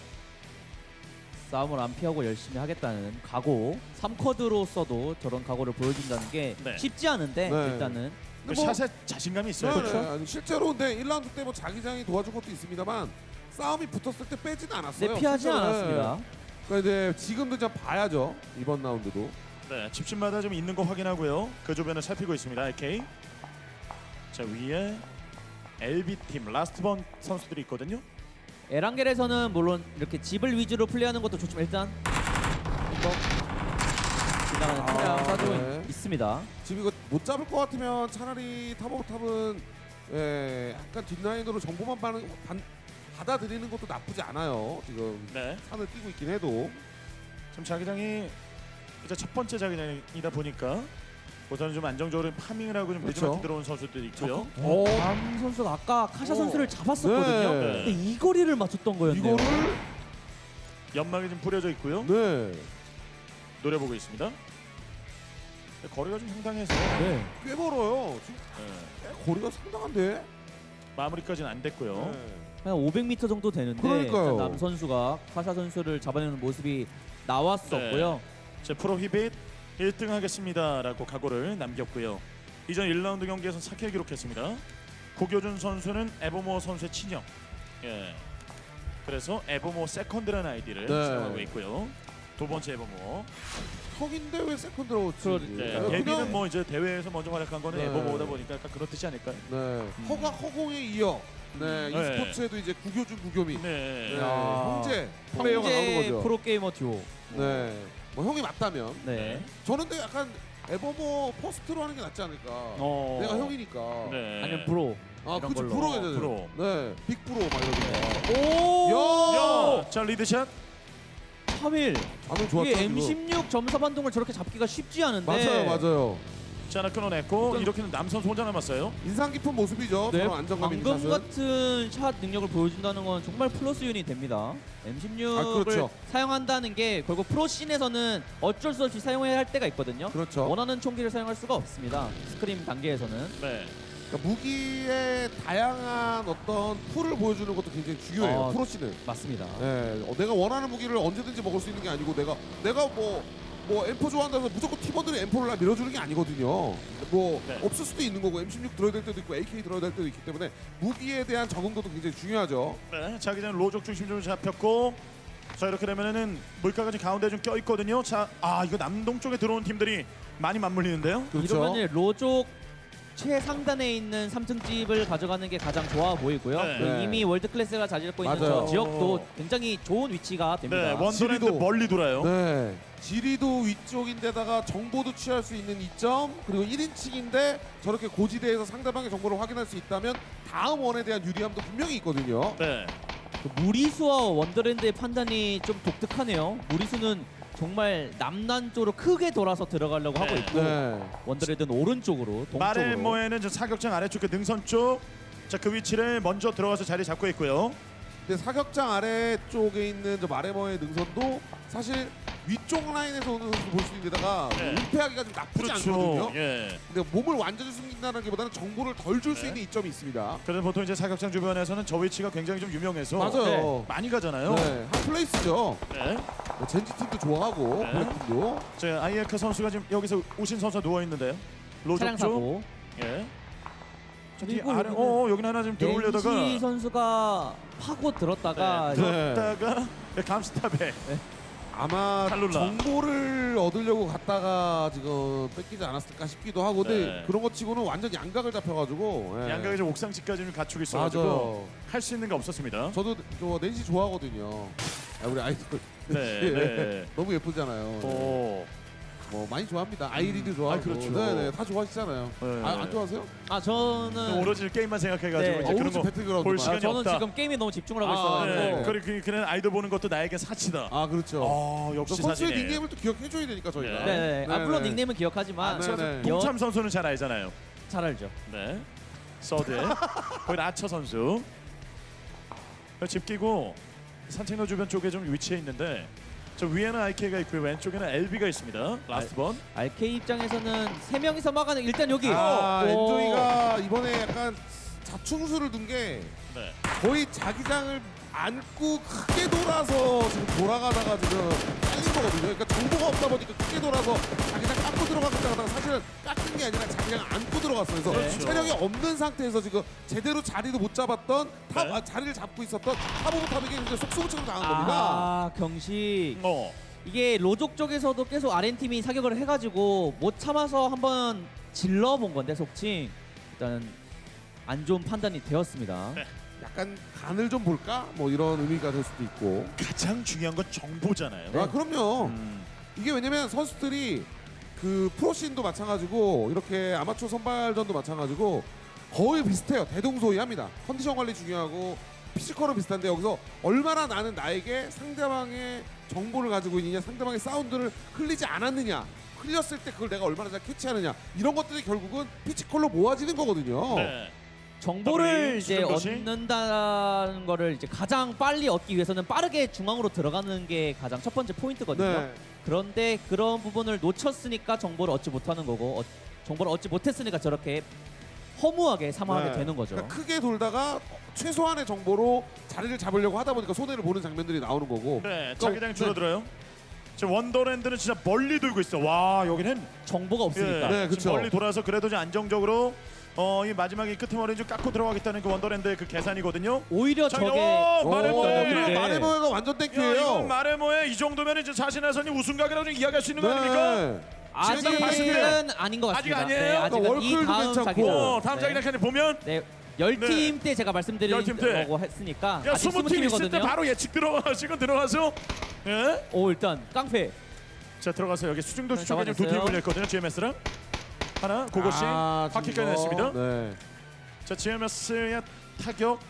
싸움을 안 피하고 열심히 하겠다는 각오. 3쿼드로서도 저런 각오를 보여준다는 게 네. 쉽지 않은데 네. 일단은 그 뭐- 샷에 자신감이 있어요. 네, 그렇죠. 네. 아니, 실제로 근데 1라운드 때 뭐 자기장이 도와준 것도 있습니다만 싸움이 붙었을 때 빼지는 않았어요. 네, 피하지 실제로. 않았습니다. 그러니까 이제 지금도 좀 봐야죠. 이번 라운드도. 네, 집집마다 좀 있는 거 확인하고요. 그 주변을 살피고 있습니다. RK. 자 위에 LB 팀 라스트번 선수들이 있거든요. 에란겔에서는 물론 이렇게 집을 위주로 플레이하는 것도 좋지만 일단 이거 지나가는 차량 쏴주고 네. 있습니다. 지금 이거 못 잡을 것 같으면 차라리 탑은 약간 뒷라인으로 정보만 받아들이는 것도 나쁘지 않아요. 지금 네. 산을 뛰고 있긴 해도. 지금 자기장이 이제 첫 번째 자기장이다 보니까 우선은 좀 안정적으로 파밍을 하고 좀 그렇죠. 늦지막히 들어온 선수들이 있고요. 남 선수가 아까 카샤 오. 선수를 잡았었거든요. 네. 근데 이 거리를 맞췄던 거였네요. 이거를 연막이 좀 뿌려져 있고요. 네. 노려보고 있습니다. 거리가 좀 상당해서 네. 꽤 멀어요. 지금 네. 꽤 거리가 상당한데. 마무리까지는 안 됐고요. 네. 한 500m 정도 되는데 그러니까요. 일단 남 선수가 카샤 선수를 잡아내는 모습이 나왔었고요. 제 프로 히빗 1등 하겠습니다라고 각오를 남겼고요. 이전 1라운드 경기에서 4킬 기록했습니다. 고교준 선수는 에버모어 선수의 친형. 예. 그래서 에버모어 세컨드라는 아이디를 네. 사용하고 있고요. 두 번째 에버모어. 턱인데 왜 세컨드로 오지? 네. 그냥 데뷔는 뭐 이제 대회에서 먼저 활약한 거는 네. 에버모어다 보니까 약간 그런 뜻이 아닐까요? 네. 허공에 이어. 네. 네. e스포츠에도 이제 구교준 구교미. 네. 네. 야. 형제 플레이어가 나오는 형제 거죠. 프로게이머 듀오. 네. 뭐 형이 맞다면. 네. 저는 근데 약간 에버모 포스트로 하는 게 낫지 않을까. 어. 내가 형이니까. 네. 아니면 프로. 아, 이런 그치 걸로. 프로가 되잖아요. 프로. 네. 빅프로 막 이러고. 오! 야! 자 리드샷. 3일. 반응 좋았죠. 이게 지금. M16 점사 반동을 저렇게 잡기가 쉽지 않은데. 맞아요. 자 하나 끊어냈고 일단- 이렇게는 남선 혼자 남았어요. 인상 깊은 모습이죠. 네, 저런 안정감 있는 방금 샷은. 같은 샷 능력을 보여준다는 건 정말 플러스 윤이 됩니다. M16을 아, 그렇죠. 사용한다는 게 결국 프로씬에서는 어쩔 수 없이 사용해야 할 때가 있거든요. 그렇죠. 원하는 총기를 사용할 수가 없습니다. 스크림 단계에서는. 네. 그러니까 무기의 다양한 어떤 풀을 보여주는 것도 굉장히 중요해요. 프로씨는. 맞습니다. 네, 내가 원하는 무기를 언제든지 먹을 수 있는 게 아니고 내가 뭐 M4 좋아한다고 해서 무조건 팀원들이 M4를 밀어주는 게 아니거든요. 뭐 네. 없을 수도 있는 거고 M16 들어야 될 때도 있고 AK 들어야 될 때도 있기 때문에 무기에 대한 적응도도 굉장히 중요하죠. 네, 자기장 로족 중심적으로 잡혔고 자 이렇게 되면은 물가가 지금 가운데 좀 껴 있거든요. 자, 이거 남동 쪽에 들어온 팀들이 많이 맞물리는데요. 그렇죠. 이러면 로족 최상단에 있는 3층 집을 가져가는 게 가장 좋아 보이고요. 네. 그 이미 월드 클래스가 자리 잡고 있는 맞아요. 저 지역도 굉장히 좋은 위치가 네, 됩니다. 원더랜드 지리도. 멀리 돌아요. 네. 지리도 위쪽인데다가 정보도 취할 수 있는 이점 그리고 1인칭인데 저렇게 고지대에서 상대방의 정보를 확인할 수 있다면 다음 원에 대한 유리함도 분명히 있거든요. 네, 그 무리수와 원더랜드의 판단이 좀 독특하네요. 무리수는 정말 남남쪽으로 크게 돌아서 들어가려고 하고 네. 있고 네. 원더랜드는 오른쪽으로 동쪽으로. 마레모에는 저 사격장 아래쪽 그 능선 쪽, 자 그 위치를 먼저 들어가서 자리 잡고 있고요. 근데 사격장 아래쪽에 있는 저 마레머의 능선도 사실 위쪽 라인에서 오는 선수 볼 수 있는데다가 네. 은폐하기가 좀 나쁘지 그렇죠. 않거든요. 예. 근데 몸을 완전히 숨긴다기보다는 정보를 덜 줄 수 네. 있는 이점이 있습니다. 그래서 보통 이제 사격장 주변에서는 저 위치가 굉장히 좀 유명해서 맞아요. 많이 가잖아요. 네, 한 플레이스죠. 네. 뭐 젠지 팀도 좋아하고 네. 블랙 팀도. 자 아이에크 선수가 지금 여기서 우신 선수가 누워 있는데요. 로족 차량 쪽. 사고. 예. 자, 뒤에 그리고 아래, 여기는 하나 좀 들어오려다가 벤시 선수가 파고 들었다가 네. 네. 들었다가 감스탑에 아마 탈룰라. 정보를 얻으려고 갔다가 지금 뺏기지 않았을까 싶기도 하고 근데 네. 그런 것 치고는 완전 양각을 잡혀가지고 예. 양각의 좀 옥상치까지 좀 갖추고 있어가지고 맞아요. 할 수 있는 게 없었습니다. 저도 저 낸시 좋아하거든요. 우리 아이돌 네, 낸시. 네. 너무 예쁘잖아요. 오. 뭐 많이 좋아합니다. 아이리도 좋아하고. 그렇죠. 네네 다 좋아하시잖아요. 네. 안 좋아하세요? 저는 오로지 게임만 생각해가지고 네. 이제 그런 오로지 거 배틀그라운드. 볼 시간이 저는 없다. 지금 게임에 너무 집중을 하고 아, 있어가지고 네. 네. 그런 아이돌 보는 것도 나에게 사치다. 아 그렇죠. 역시 또 선수의 사진에. 닉네임을 또 기억해줘야 되니까 저희가. 네. 네, 물론 네. 닉네임은 기억하지만 아, 네, 네. 동참 선수는 잘 알잖아요. 잘 알죠. 네. 서드. 거기 아처 선수. 집 끼고 산책로 주변 쪽에 좀 위치해 있는데 저 위에는 IK가 있고요. 왼쪽에는 LB가 있습니다. 라스트 번. RK 입장에서는 3명이서 막아는 일단 여기. 아 오. 엔조이가 이번에 약간 자충수를 둔 게 네. 거의 자기장을 안고 크게 돌아서 지금 돌아가다가 지금 잘린 거거든요. 그러니까 정보가 없다 보니까 크게 돌아서 자기장 깎고 들어가겠다가 사실은 깎은 게 아니라 자기장 안고 들어갔어요. 그래서 그렇죠. 체력이 없는 상태에서 지금 제대로 자리도 못 잡았던 탑 네. 자리를 잡고 있었던 탑 오브 탑에게 이제 속수무책으로 당한 겁니다. 아 경식. 이게 로족 쪽에서도 계속 RN팀이 사격을 해가지고 못 참아서 한번 질러본 건데 속칭 일단 안 좋은 판단이 되었습니다. 네. 약간 간을 좀 볼까? 뭐 이런 의미가 될 수도 있고. 가장 중요한 건 정보잖아요. 아 그럼요. 음. 이게 왜냐면 선수들이 그 프로씬도 마찬가지고 이렇게 아마추어 선발전도 마찬가지고 거의 비슷해요. 대동소이합니다. 컨디션 관리 중요하고 피지컬은 비슷한데 여기서 얼마나 나는 나에게 상대방의 정보를 가지고 있느냐, 상대방의 사운드를 흘리지 않았느냐, 흘렸을 때 그걸 내가 얼마나 잘 캐치하느냐 이런 것들이 결국은 피지컬로 모아지는 거거든요. 네. 정보를 이제 수준 것이? 얻는다는 거를 이제 가장 빨리 얻기 위해서는 빠르게 중앙으로 들어가는 게 가장 첫 번째 포인트거든요. 네. 그런데 그런 부분을 놓쳤으니까 정보를 얻지 못하는 거고 정보를 얻지 못했으니까 저렇게 허무하게 사망하게 네. 되는 거죠. 그러니까 크게 돌다가 최소한의 정보로 자리를 잡으려고 하다 보니까 손해를 보는 장면들이 나오는 거고. 네. 자기장이 줄어들어요. 지금 원더랜드는 진짜 멀리 돌고 있어. 와 여기는 정보가 없으니까. 네, 지금 그쵸. 멀리 돌아서 그래도 좀 안정적으로 이 마지막에 끄트머리 좀 깎고 들어가겠다는 그 원더랜드의 그 계산이거든요. 오히려 자, 저게 마레모에 이러면 네. 마레모가 완전 이건 땡큐예요. 마레모에 이 정도면 이제 자신의 선이 우승각이라고 좀 이야기할 수 있는 거 아닙니까? 네. 지금 딱 봤을 때 아직은 아닌 것 아직 같습니다. 아니에요? 아직은 그러니까 이 월클도 다음 괜찮고. 자기장. 다음 자기장 보면 네. 10팀 때 제가 말씀드린 10팀 때. 거고 했으니까 야 아직 20팀 있을 때 20팀이거든요. 바로 예측 들어가시고 들어가서 예? 오 일단 깡패. 자 들어가서 여기 수중도 네, 쪽에 두 팀 잡아냈어요. 걸렸거든요. GMS랑 하나 고고씨 바퀴까지 지금 냈습니다. 네. 자 GMS의 타격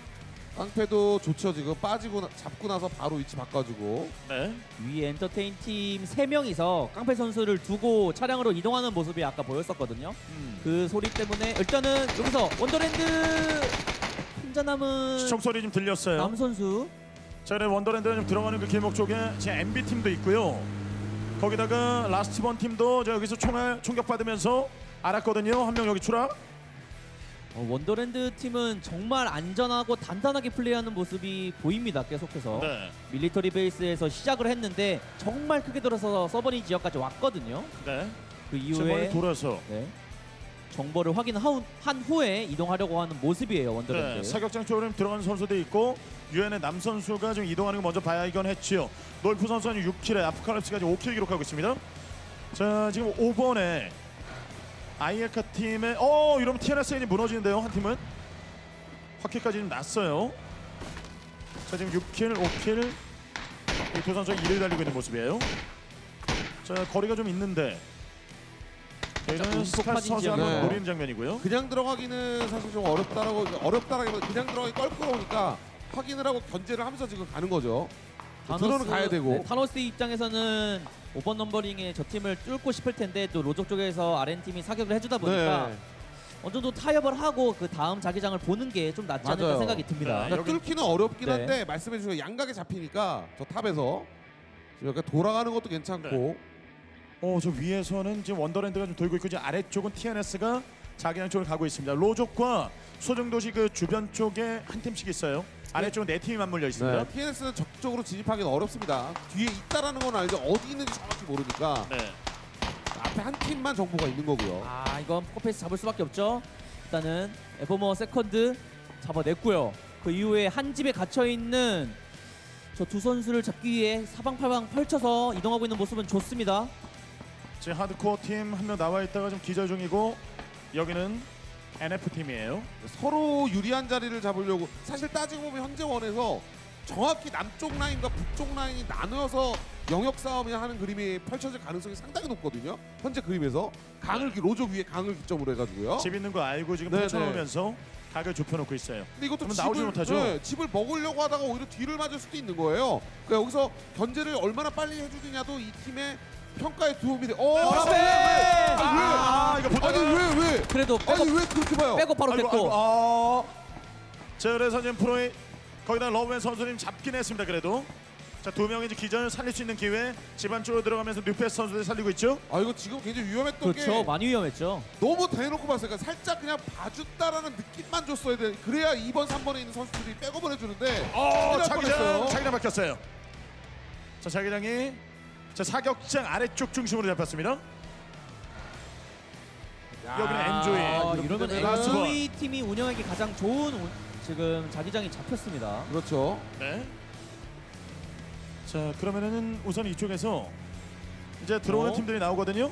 깡패도 좋죠. 지금 빠지고 잡고 나서 바로 위치 바꿔주고. 네. 위 엔터테인 팀 3명이서 깡패 선수를 두고 차량으로 이동하는 모습이 아까 보였었거든요. 그 소리 때문에 일단은 여기서 원더랜드 혼자 남은 시청 소리 좀 들렸어요. 남 선수. 자, 그래 원더랜드에 좀 들어가는 그 길목 쪽에 지금 MB 팀도 있고요. 거기다가 라스트 번 팀도 저 여기서 총격 받으면서 알았거든요. 한 명 여기 추락. 원더랜드 팀은 정말 안전하고 단단하게 플레이하는 모습이 보입니다. 계속해서 네. 밀리터리 베이스에서 시작을 했는데 정말 크게 들어서 서버니 지역까지 왔거든요. 네. 그 이후에 이후에 돌아서 네, 정보를 확인한 후에 이동하려고 하는 모습이에요. 네, 원더랜드. 사격장 쪽으로 들어가는 선수도 있고 유엔의 남 선수가 좀 이동하는 거 먼저 봐야건 했지요. 놀프 선수는 6킬에 아포칼립스까지 5킬 기록하고 있습니다. 자, 지금 5번에 아이에카 팀의 이러면 TNSN이 무너지는데요. 한 팀은 확킬까지 좀 났어요. 자, 지금 6킬, 5킬 이 두 선수가 1을 달리고 있는 모습이에요. 자, 거리가 좀 있는데 여기는 스카 선수 한번 네. 노리는 장면이고요. 그냥 들어가기는 사실 좀 어렵다라기보다 그냥 들어가기 껄끄러우니까 확인을 하고 견제를 하면서 지금 가는 거죠. 드론은 가야 되고. 네, 타노스 입장에서는 5번 넘버링의 저 팀을 뚫고 싶을 텐데 또 로족 쪽에서 RN팀이 사격을 해주다 보니까 네. 어느 정도 타협을 하고 그 다음 자기장을 보는 게 좀 낫지 않을까 맞아요. 생각이 듭니다. 네. 그러니까 여긴- 뚫기는 어렵긴 네. 한데 말씀해 주신 양각에 잡히니까 저 탑에서 지금 약간 돌아가는 것도 괜찮고 저 위에서는 지금 원더랜드가 좀 돌고 있고 이제 아래쪽은 TNS가 자기장 쪽을 가고 있습니다. 로족과 소정도시 그 주변 쪽에 한 팀씩 있어요. 아래쪽은 네 팀이 맞물려 있습니다. 네. TNS는 적극적으로 진입하기는 어렵습니다. 뒤에 있다라는 건 알죠. 어디 있는지 정확히 모르니까 네. 앞에 한 팀만 정보가 있는 거고요. 아, 이건 포커페이스 잡을 수밖에 없죠. 일단은 에버머 세컨드 잡아냈고요. 그 이후에 한 집에 갇혀 있는 저 두 선수를 잡기 위해 사방팔방 펼쳐서 이동하고 있는 모습은 좋습니다. 지금 하드코어 팀 한 명 나와 있다가 좀 기절 중이고 여기는 NF 팀이에요. 서로 유리한 자리를 잡으려고 사실 따지고 보면 현재 원에서 정확히 남쪽 라인과 북쪽 라인이 나누어서 영역 싸움을 하는 그림이 펼쳐질 가능성이 상당히 높거든요. 현재 그림에서 로족 위에 강을 기점으로 해가지고요. 집 있는 거 알고 지금 네, 펼쳐놓으면서 각을 좁혀놓고 있어요. 근데 이것도 그러면 나오지 못하죠. 집을 먹으려고 하다가 오히려 뒤를 맞을 수도 있는 거예요. 그러니까 여기서 견제를 얼마나 빨리 해주느냐도 이 팀의 평가에 도움이 돼. 앞에! 이거 보다가 아니 왜? 그래도 아니 백업, 왜 그렇게 봐요? 백업 바로 됐고 자, 그래서 지금 프로의 거기다 러브맨 선수님 잡긴 했습니다. 그래도 자, 두 명이 이제 기절 살릴 수 있는 기회 집안 쪽으로 들어가면서 뉴페스 선수들 살리고 있죠. 아 이거 지금 굉장히 위험했던 그렇죠. 게 많이 위험했죠. 너무 대놓고 봤어요. 그러니까 살짝 그냥 봐준다라는 느낌만 줬어야 돼. 그래야 2번, 3번에 있는 선수들이 백업을 해주는데 큰일 날 뻔했어요. 자기장 바뀌었어요. 자, 자기장이 자, 사격장 아래쪽 중심으로 잡혔습니다. 여기는 엔조이. 이러면 되면 엔조이 팀이 운영하기 가장 좋은 지금 자기장이 잡혔습니다. 그렇죠. 네. 자, 그러면은 우선 이쪽에서 이제 들어오는 팀들이 나오거든요.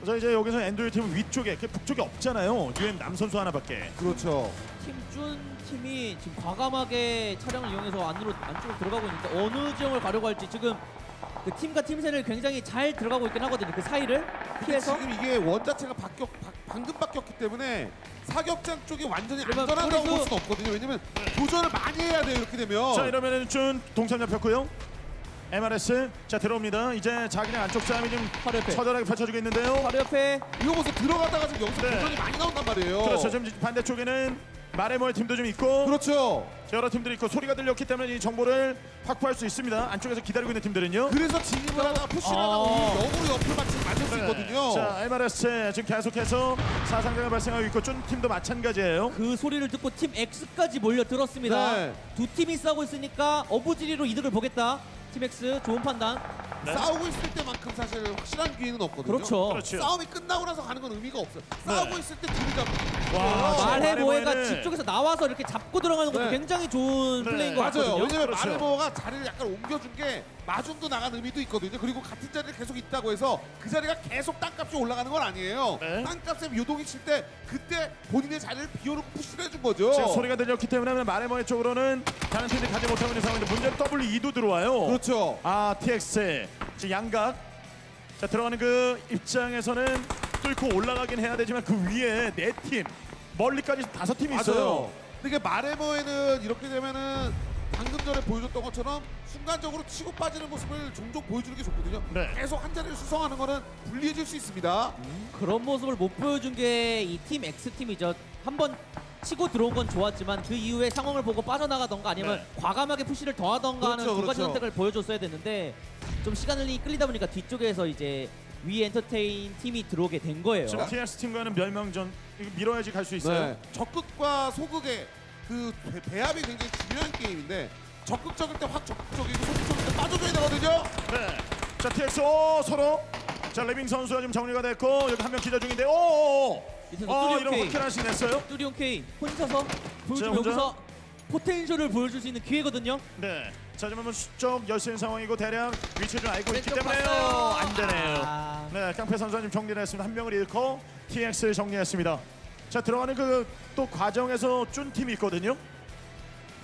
자, 이제 여기서 엔조이 팀은 위쪽에, 북쪽에 없잖아요. 유엔 남 선수 하나밖에. 그렇죠. 팀준 팀이 지금 과감하게 차량을 이용해서 안쪽으로 들어가고 있는데 어느 지역을 가려고 할지 지금 그 팀과 팀센을 굉장히 잘 들어가고 있긴 하거든요. 그 사이를 피해서 지금 이게 원 자체가 방금 바뀌었기 때문에 사격장 쪽이 완전히 그러면 안전하다고 볼 프리즈- 수는 없거든요. 왜냐면 도전을 많이 해야 돼요. 이렇게 되면. 자, 이러면은 준 동참 잡혔고요. MRS 자, 들어옵니다. 이제 자기장 안쪽 싸움이 좀 바로 옆에 처절하게 펼쳐지고 있는데요. 바로 옆에 이거 보세요. 들어가다가 지금 여기서 네. 도전이 많이 나온단 말이에요. 그렇죠. 지금 반대쪽에는 마레모의 팀도 좀 있고 그렇죠. 여러 팀들이 있고 소리가 들렸기 때문에 이 정보를 확보할 수 있습니다. 안쪽에서 기다리고 있는 팀들은요. 그래서 진입을 하다가 푸시를 하다가 오히려 역으로 옆을 맞을 수 있거든요. 자, MRS 지금 계속해서 사상자가 발생하고 있고 준 팀도 마찬가지예요. 그 소리를 듣고 팀 X까지 몰려들었습니다. 네. 두 팀이 싸우고 있으니까 어부지리로 이득을 보겠다. 팀 X 좋은 판단. 네. 싸우고 있을 때만큼 사실 확실한 기회는 없거든요. 그렇죠. 그렇죠. 싸움이 끝나고 나서 가는 건 의미가 없어요. 싸우고 있을 때 둘이 잡고. 와, 말해 모해가 마레모에는- 집 쪽에서 나와서 이렇게 잡고 들어가는 것도 네. 굉장히 좋은 네. 플레이인 것 맞아요. 같거든요. 왜냐면 그렇죠. 마르모가 자리를 약간 옮겨준 게 마중도 나간 의미도 있거든요. 그리고 같은 자리에 계속 있다고 해서 그 자리가 계속 땅값이 올라가는 건 아니에요. 네. 땅값에 요동이 칠 때 그때 본인의 자리를 비워놓고 푸시를 해준 거죠. 지금 소리가 들렸기 때문에 마레모의 쪽으로는 다른 팀들이 가지 못하고 있는 상황인데 문제는 W2도 들어와요. 그렇죠. 아, TX 지금 양각 자, 들어가는 그 입장에서는 뚫고 올라가긴 해야 되지만 그 위에 네 팀 멀리까지 5팀이 있어요. 맞아요. 근데 이게 마레모에는 이렇게 되면은 방금 전에 보여줬던 것처럼 순간적으로 치고 빠지는 모습을 종종 보여주는 게 좋거든요. 네. 계속 한 자리를 수성하는 거는 불리해질 수 있습니다. 그런 모습을 못 보여준 게 이 팀 X 팀이죠. 한번 치고 들어온 건 좋았지만 그 이후에 상황을 보고 빠져나가던가 아니면 네. 과감하게 푸시를 더하던가 하는 그렇죠, 두 가지 그렇죠. 선택을 보여줬어야 됐는데 좀 시간이 끌리다 보니까 뒤쪽에서 이제 위 엔터테인 팀이 들어오게 된 거예요. 지금 TX 팀과는 멸망전 이거 밀어야지 갈 수 있어요. 네. 적극과 소극의 그 배합이 굉장히 중요한 게임인데 적극적일 때 확 적극적이고 소극적일 때 빠져줘야 되거든요. 네. 자 TX 오 서로 자 레빙 선수가 지금 정리가 됐고 여기 한 명 기자 중인데 오. 밑에서 이런 K. 확실한 시 냈어요. 뚜리온 K 혼자서 보여주면 혼자? 여기서 포텐셜을 보여줄 수 있는 기회거든요. 네. 자 지금 수적 열세인 상황이고 대략 위치 좀 알고 있기 왼쪽 때문에요. 봤어요. 안 되네요. 아. 네, 깡패 선수가 지금 정리를 했습니다. 한 명을 잃고 TX를 정리했습니다. 자 들어가는 그 또 과정에서 준 팀이 있거든요.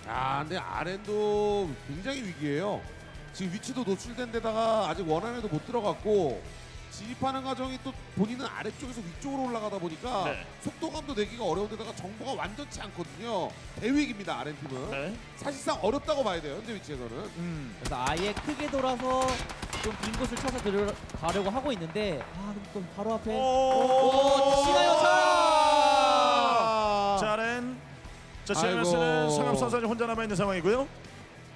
아 근데 아렌도 굉장히 위기예요. 지금 위치도 노출된 데다가 아직 원안에도 못 들어갔고 진입하는 과정이 또 본인은 아래쪽에서 위쪽으로 올라가다 보니까 네. 속도감도 내기가 어려운 데다가 정보가 완전치 않거든요. 대위기입니다 아렌팀은. 네. 사실상 어렵다고 봐야 돼요 현재 위치에서는. 그래서 아예 크게 돌아서 좀 빈 곳을 쳐서 들어가려고 하고 있는데 근데 또 바로 앞에 치나요 자렌 자 아이고. CMS는 상암 선수는 혼자 남아 있는 상황이고요.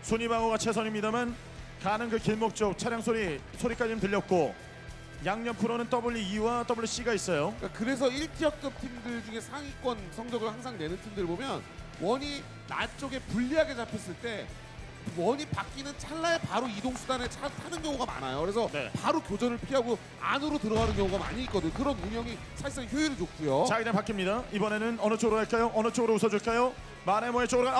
순위 방어가 최선입니다만 가는 그 길목 쪽 차량 소리까지 좀 들렸고 양옆 프로는 W2와 WC가 있어요. 그러니까 그래서 1티어급 팀들 중에 상위권 성적을 항상 내는 팀들 보면 원이 나 쪽에 불리하게 잡혔을 때 원이 바뀌는 찰나에 바로 이동 수단에 타는 경우가 많아요. 그래서 네. 바로 교전을 피하고 안으로 들어가는 경우가 많이 있거든요. 그런 운영이 사실상 효율이 좋고요. 자 그냥 바뀝니다. 이번에는 어느 쪽으로 갈까요? 어느 쪽으로 웃어줄까요? 마레모의 쪽으로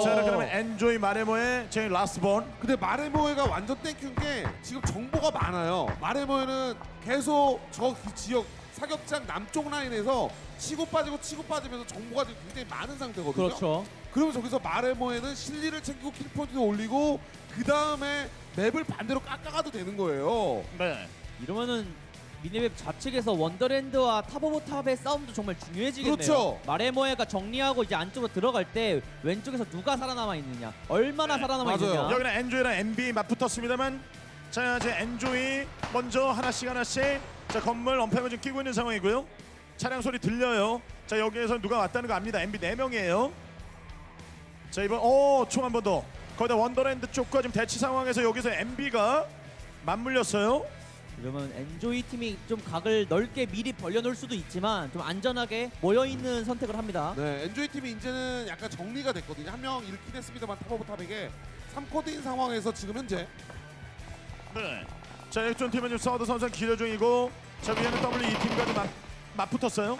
자 이렇게 되면 엔조이 마레모의 제 라스트 번. 근데 마레모에가 완전 땡큐인 게 지금 정보가 많아요. 마레모에는 계속 저 지역 사격장 남쪽 라인에서 치고 빠지면서 정보가 지금 굉장히 많은 상태거든요. 그렇죠. 그러면 저기서 마레모에는 실리를 챙기고 킬포인트도 올리고 그 다음에 맵을 반대로 깎아가도 되는 거예요. 네. 이러면은 미니맵 좌측에서 원더랜드와 탑 오브 탑의 싸움도 정말 중요해지겠네요. 그렇죠. 마레모에가 정리하고 이제 안쪽으로 들어갈 때 왼쪽에서 누가 살아남아 있느냐, 얼마나 살아남아 맞아요. 있느냐. 여기는 엔조이랑 MB 맞붙었습니다만 자 이제 엔조이 먼저 하나씩 자 건물 언패을 지금 끼고 있는 상황이고요. 차량 소리 들려요. 자 여기에서 누가 왔다는 거 압니다. MB 4명이에요. 자 이번 총 한 번 더. 거기다 원더랜드 쪽과 지금 대치 상황에서 여기서 MB가 맞물렸어요. 이러면 엔조이 팀이 좀 각을 넓게 미리 벌려놓을 수도 있지만 좀 안전하게 모여있는 선택을 합니다. 네, 엔조이 팀이 이제는 약간 정리가 됐거든요. 한 명 잃긴 했습니다만 탑 오브 탑에게 3코드인 상황에서 지금 현재 네. 자 액션 팀은 지금 서드 선수 기대 중이고 자 위에는 W2팀까지 맞붙었어요.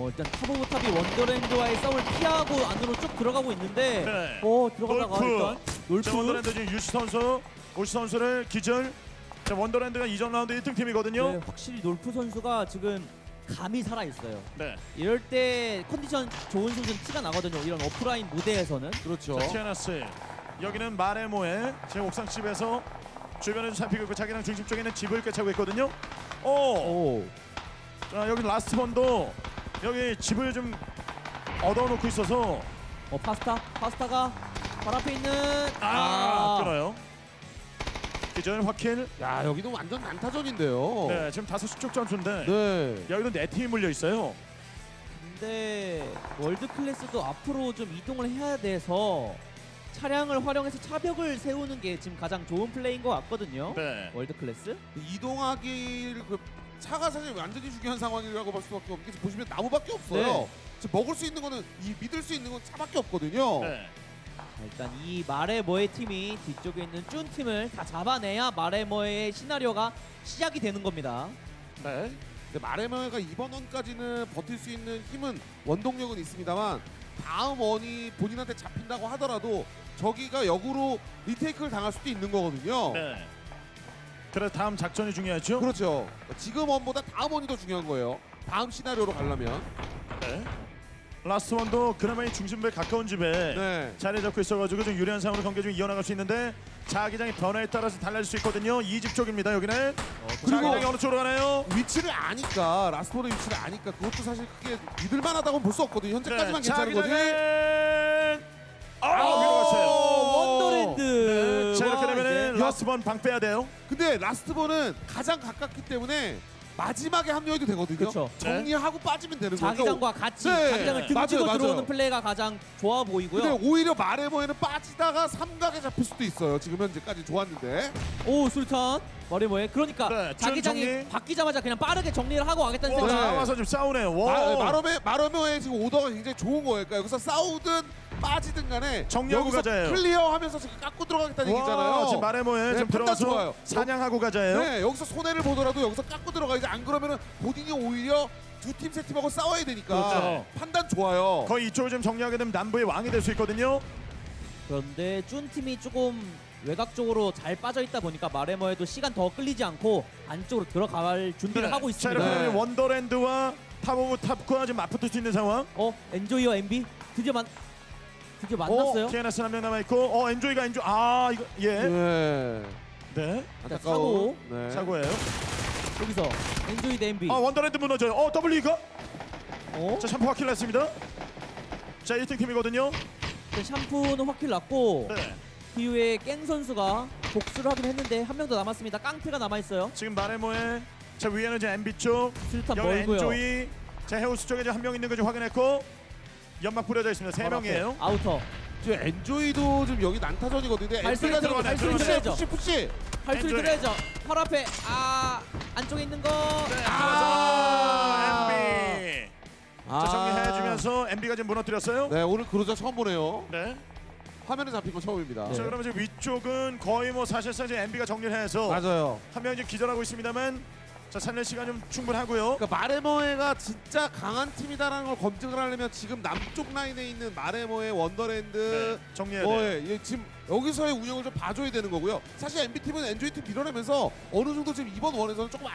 일단 탑 오브 탑이 원더랜드와의 싸움을 피하고 안으로 쭉 들어가고 있는데 네. 들어가다가 놀프. 일단 놀프. 자 원더랜드 지금 유시 선수, 오시 선수를 기절. 자 원더랜드가 이전 라운드 1등 팀이거든요. 네, 확실히 놀프 선수가 지금 감이 살아있어요. 네. 이럴 때 컨디션 좋은 선수는 티가 나거든요. 이런 오프라인 무대에서는. 그렇죠. 자 TNS 여기는 마레모의 지금 옥상집에서 주변을 좀 살피고 있고 자기랑 중심 쪽에 있는 집을 꿰차고 있거든요. 자 여기 라스트 번도 여기 집을 좀 얻어놓고 있어서 파스타가 바로 앞에 있는 끊어요. 기절 확킬. 야 여기도 완전 난타전인데요. 네 지금 5시 쪽 전투인데 네. 여기도 네 팀이 물려 있어요. 근데 월드 클래스도 앞으로 좀 이동을 해야 돼서 차량을 활용해서 차벽을 세우는 게 지금 가장 좋은 플레이인 것 같거든요. 네. 월드 클래스. 이동하기를 차가 사실 완전히 중요한 상황이라고 볼 수밖에 없는 게 보시면 나무밖에 없어요. 네. 지금 먹을 수 있는 거는 믿을 수 있는 건 차밖에 없거든요. 네. 일단 이 마레모의 팀이 뒤쪽에 있는 쭌 팀을 다 잡아내야 마레모의 시나리오가 시작이 되는 겁니다. 네. 근데 마레모가 이번 원까지는 버틸 수 있는 힘은 원동력은 있습니다만 다음 원이 본인한테 잡힌다고 하더라도 저기가 역으로 리테이크를 당할 수도 있는 거거든요. 네. 그래서 다음 작전이 중요하죠. 그렇죠. 지금 원보다 다음 원이 더 중요한 거예요. 다음 시나리오로 가려면. 네. 라스트 원도 그나마 이 중심부에 가까운 집에 네. 자리 잡고 있어가지고 좀 유리한 상황으로 경기 좀 이어나갈 수 있는데 자기장의 변화에 따라서 달라질 수 있거든요. 이 집 쪽입니다. 여기는 자기장이 어느 쪽으로 가나요? 위치를 아니까 라스보드 위치를 아니까 그것도 사실 크게 믿을만하다고는 볼 수 없거든요. 현재까지만 괜찮은 거지. 밀어갔어요. 원더랜드. 자 이렇게 되면 이제 라스트 번 방 빼야 돼요. 근데 라스트본은 가장 가깝기 때문에 마지막에 합류해도 되거든요. 그쵸. 정리하고 빠지면 되는 거예요. 자기장과 같이 네. 자기장을 등지고 맞아요, 맞아요. 들어오는 플레이가 가장 좋아 보이고요. 근데 오히려 마레모에는 빠지다가 삼각에 잡힐 수도 있어요. 지금 현재까지 좋았는데. 오 술탄 마레모에 그러니까 네, 자기장이 정리. 바뀌자마자 그냥 빠르게 정리를 하고 가겠다는 와, 생각. 나와서 지금 싸우네요. 와. 마레모의 지금 오더가 굉장히 좋은 거예요. 그러니까 여기서 싸우든 빠지든 간에 정리하고 여기서 가자예요. 클리어하면서 지금 깎고 들어가겠다는 얘기잖아요. 지금 마레모에 네, 지금 판단 들어가서 좋아요. 사냥하고 가자예요. 네, 여기서 손해를 보더라도 여기서 깎고 들어가야지. 안 그러면은 본인이 오히려 두 팀 세 팀하고 싸워야 되니까 그렇죠. 판단 좋아요. 거의 이쪽을 좀 정리하게 되면 남부의 왕이 될 수 있거든요. 그런데 쭌 팀이 조금 외곽 쪽으로 잘 빠져 있다 보니까 마레모에도 시간 더 끌리지 않고 안쪽으로 들어갈 준비를 하고 자, 있습니다. 이렇게 네. 되면 원더랜드와 탑오브 탑과 지금 맞붙을 수 있는 상황. 엔조이와 MB 드디어 만났어요. TNS 한 명 남아 있고, 엔조이가 이거 예. 네. 네. 안타까워. 네. 사고예요. 여기서 엔조이 대 MB. 원더랜드 무너져요. W가 어? 자, 샴푸 확킬 났습니다. 자, 1등 팀이거든요. 샴푸는 확킬 났고 네. 이후에 깽 선수가 복수를 하긴 했는데 한 명 더 남았습니다. 깡패가 남아 있어요. 지금 마레모에 자 위에는 이제 MB 쪽, 술탄 여기 멀고요. 엔조이, 자 해우스 쪽에 한 명 있는 거 좀 확인했고 연막 뿌려져 있습니다. 세 바로 앞에 명이에요. 아우터. 지금 엔조이도 지금 여기 난타전이거든요. 발소리 엔조이가 들어가, 발소리 푸시, 들어야죠. 푸시. 발소리 엔조이. 들어야죠. 바로 앞에 안쪽에 있는 거. MB. 자 정리해주면서 MB가 지금 무너뜨렸어요. 네, 오늘 그루자 처음 보네요. 네. 화면에 잡힌 건 처음입니다. 네. 자 그러면 지금 위쪽은 거의 뭐 사실상 이제 MB가 정리를 해서 맞아요. 한 명이 지금 기절하고 있습니다만 자 살릴 시간 좀 충분하고요. 그러니까 마레모에가 진짜 강한 팀이다라는 걸 검증을 하려면 지금 남쪽 라인에 있는 마레모의 원더랜드 네, 정리해야 돼요. 예, 지금 여기서의 운영을 좀 봐줘야 되는 거고요. 사실 MB팀은 엔조이팀 밀어내면서 어느 정도 지금 이번 원에서는 조금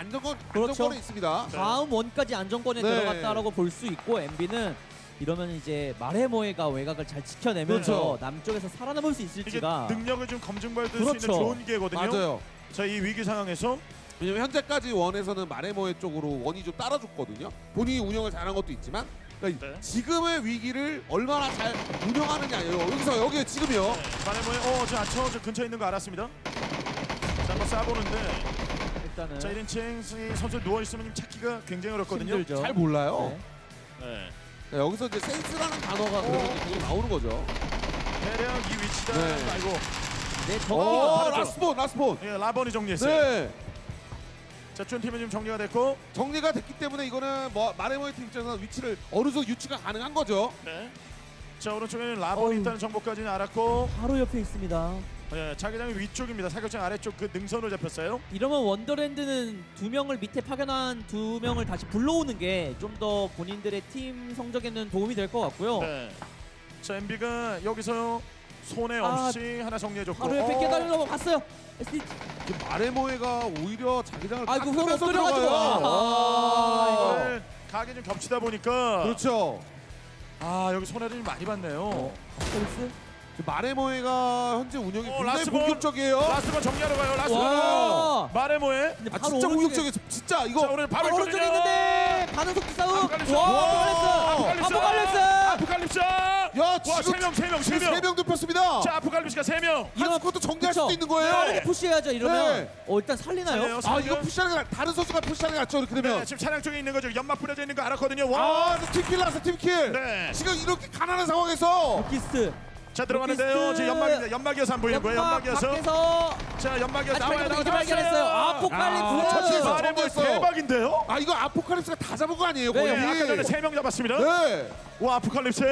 그렇죠. 안정권에 있습니다. 다음 원까지 안정권에 네. 들어갔다라고 볼 수 있고 MB는 이러면 이제 마레모에가 외곽을 잘 지켜내면서 그렇죠. 남쪽에서 살아남을 수 이게 있을지가. 능력을 좀 검증받을 수 그렇죠. 있는 좋은 기회거든요. 맞아요. 자 이 위기 상황에서 왜냐면 현재까지 원에서는 마레모에 쪽으로 원이 좀 따라줬거든요. 본인이 운영을 잘한 것도 있지만 그러니까 네. 지금의 위기를 얼마나 잘 운영하느냐예요. 여기 지금요. 마레모에 저 근처에 있는 거 알았습니다. 자 한번 쏴보는데 일단은 자 1인칭 선수 누워있으면 찾기가 굉장히 어렵거든요. 힘들죠. 잘 몰라요. 네. 네. 네, 여기서 이제 센스라는 단어가 그러면 이제 나오는 거죠. 대략 이 위치다. 네. 알고 네, 정리가 라스본. 예, 라번이 정리했어요. 네. 자, 준 팀은 지금 정리가 됐고. 정리가 됐기 때문에 이거는 뭐 마레모의 팀 입장에서는 위치를 어느 정도 유치가 가능한 거죠. 네. 자, 오른쪽에는 라번이 어휴. 있다는 정보까지는 알았고. 바로 옆에 있습니다. 예, 자기장이 위쪽입니다. 사격장 아래쪽 그 능선으로 잡혔어요. 이러면 원더랜드는 두 명을 밑에 파견한 두 명을 다시 불러오는 게 좀 더 본인들의 팀 성적에는 도움이 될 것 같고요. 네. 자, MB가 여기서 손해 없이 하나 정리해줬고. 바로 옆에 깨달으려고 봤어요. SD. 지금 마레모에가 오히려 자기장을 아이고 깎으면서 훅 들어가지고. 들어가요. 이걸 각이 좀 겹치다 보니까. 그렇죠. 여기 손해를 좀 많이 봤네요. 스 지금 마레모에가 현재 운영이 굉장히 라스본. 본격적이에요. 라스트만 정리하러 가요. 라스트만. 와. 마레모에. 근데 아 바로 진짜 오른쪽에- 공격적이에요. 진짜 자, 이거 오늘 바로 오른쪽에 있거든요. 있는데 가는 속도 싸움. 아포칼립스. 와, 아포칼립스. 아포칼립스. 아포칼립스. 야 와, 지금 세 명. 세 명 눕혔습니다. 자, 아포칼립스가 3명. 한 스쿼트 정리할 그쵸. 수도 있는 거예요. 빠르게 푸시해야죠. 이러면 네. 일단 살리나요? 아 이거 푸시하는 게 다른 선수가 푸시하는 게 낫죠. 이렇게 되면. 네, 지금 차량 쪽에 있는 거죠. 연막 뿌려져 있는 거 알았거든요. 와. 팀킬 나왔어 팀킬. 네. 지금 이렇게 가난한 상황에서 키스. 자, 들어가는데요. 루키스. 지금 연막이어서 안 보이는 거예요. 연막이어서. 밖에서 자, 연막이어서 아직 나와요. 발견 발견했어요. 아포칼립스. 저치에서 마레모 정리했어요. 대박인데요. 아 이거 아포칼립스가 다 잡은 거 아니에요? 네, 거의. 아까 전에 3명 잡았습니다. 네. 와, 아포칼립스.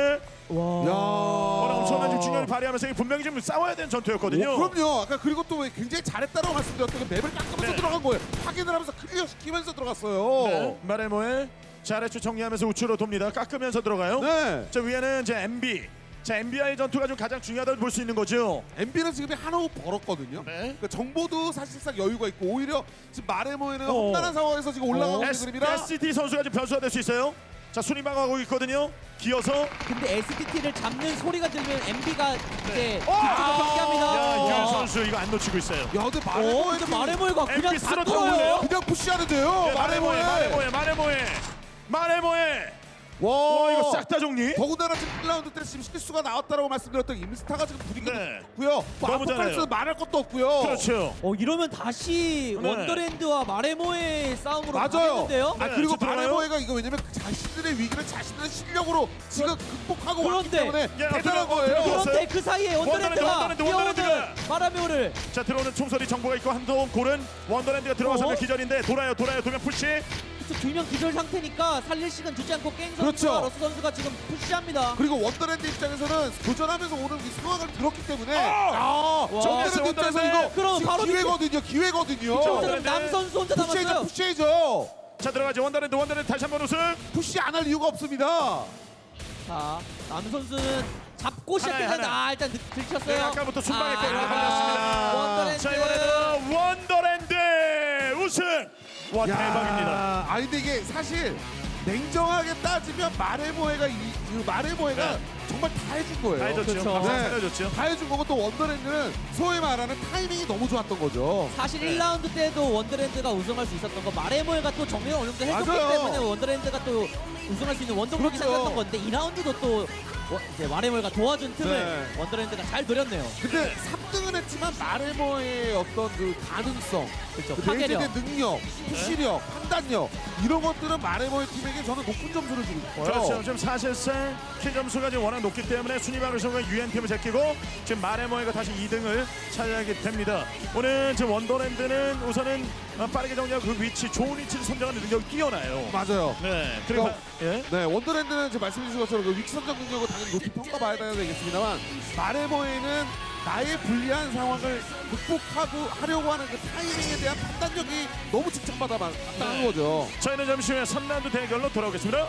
와. 오늘 엄청난 지금 야. 중요한 발휘하면서 분명히 좀 싸워야 되는 전투였거든요. 그럼요. 아까 그리고 또 굉장히 잘했다고 말씀드렸던 게 맵을 깎으면서 네. 들어간 거예요. 확인을 하면서 클리어 시키면서 들어갔어요. 네, 마레모에 자, 아래쪽 정리하면서 우측으로 돕니다. 깎으면서 들어가요. 네. 저 위에는 이제 MB. 자, MBI 전투가 좀 가장 중요하다고 볼 수 있는 거죠. MB는 지금 하나 호 벌었거든요. 네. 그러니까 정보도 사실상 여유가 있고 오히려 지금 마레모에는 어. 험난한 상황에서 지금 올라가고 있는 S, 그림이라 ST 선수가 좀 변수가 될 수 있어요. 자, 순위방하고 있거든요. 기어서. 근데 STT를 잡는 소리가 들면 MB가 이제 뒤쪽으로 야, 경기합니다. 윤 선수 이거 안 놓치고 있어요. 야 근데 근데 마레모이가 그냥 MP 다 쓸어 뚫어요. 담으네요. 그냥 푸시하는데요. 네, 마레모에. 와 이거 싹 다 정리. 더군다나 지금 1라운드 때 지금 실수가 나왔다라고 말씀드렸던 임스타가 지금 분위기가 네. 좋고요. 뭐 너무 잘해요. 아포칼립스 말할 것도 없고요. 그렇죠. 이러면 다시 네. 원더랜드와 마레모의 싸움으로 맞아요. 가겠는데요? 아 네, 그리고 저 들어가요? 마레모에가 이거 왜냐면 자신들의 위기를 자신들의 실력으로 지금 극복하고 왔기 그런데, 때문에 야, 대단한 들어가요. 거예요. 그런데 그 사이에 원더랜드가 원더랜드가. 뛰어오는 마레모를 자 들어오는 총소리 정보가 있고 한동 골은 원더랜드가 들어가서 기절인데 돌아요 도면 푸시. 두명 기절 상태니까 살릴 시간 주지 않고 깽 선수와 그렇죠. 러스 선수가 지금 푸시합니다. 그리고 원더랜드 입장에서는 도전하면서 오는 이 상황을 들었기 때문에 와. 원더랜드 입장에서 이거 그럼 지금 바로 기회거든요. 지금 남 선수 혼자 푸시해줘 남았어요. 푸시해줘. 자 들어가죠 원더랜드 다시 한번 우승. 푸시 안 할 이유가 없습니다. 자, 남 선수는 잡고 하나에 시작했는데 하나. 일단 들켰어요. 네, 아까부터 순방에 골이 걸렸습니다. 원더랜드. 자 이번에도 원더랜드 우승. 와 대박입니다. 아 근데 이게 사실 냉정하게 따지면 마레모에가 네. 정말 다 해준 거예요. 다 해줬죠. 그렇죠. 막상 네. 살려줬죠. 다 해준 거고 또 원더랜드는 소위 말하는 타이밍이 너무 좋았던 거죠. 사실 네. 1라운드 때도 원더랜드가 우승할 수 있었던 거 마레모가 또 정리를 어느 정도 해줬기 맞아요. 때문에 원더랜드가 또 우승할 수 있는 원동력이 그렇죠. 생겼던 건데 2라운드도 또 이제 마레모가 도와준 틈을 네. 원더랜드가 잘 노렸네요. 근데 3등은 했지만 마레모의 어떤 그 가능성, 그렇죠. 그 파괴력. 내재된 능력, 푸시력, 판단력 이런 것들은 마레모의 팀에게 저는 높은 점수를 주고 싶어요. 그렇죠. 지금 사실상 키 점수가 지금 워낙 높기 때문에 순위 방송과 유엔팀을 제끼고 지금 마레모에가 다시 2등을 차지하게 됩니다. 오늘 지금 원더랜드는 우선은 빠르게 정리하고 그 위치, 좋은 위치를 선정하는 능력이 뛰어나요. 맞아요. 네. 그리고 예. 네, 원더랜드는 지금 말씀해 주신 것처럼 그 위치 선정 능력을 당연히 높이 평가봐야 되겠습니다만 마레모에는 나의 불리한 상황을 극복하고 하려고 하는 그 타이밍에 대한 판단력이 너무 칭찬받아 마땅한 거죠. 저희는 잠시 후에 3라운드 대결로 돌아오겠습니다.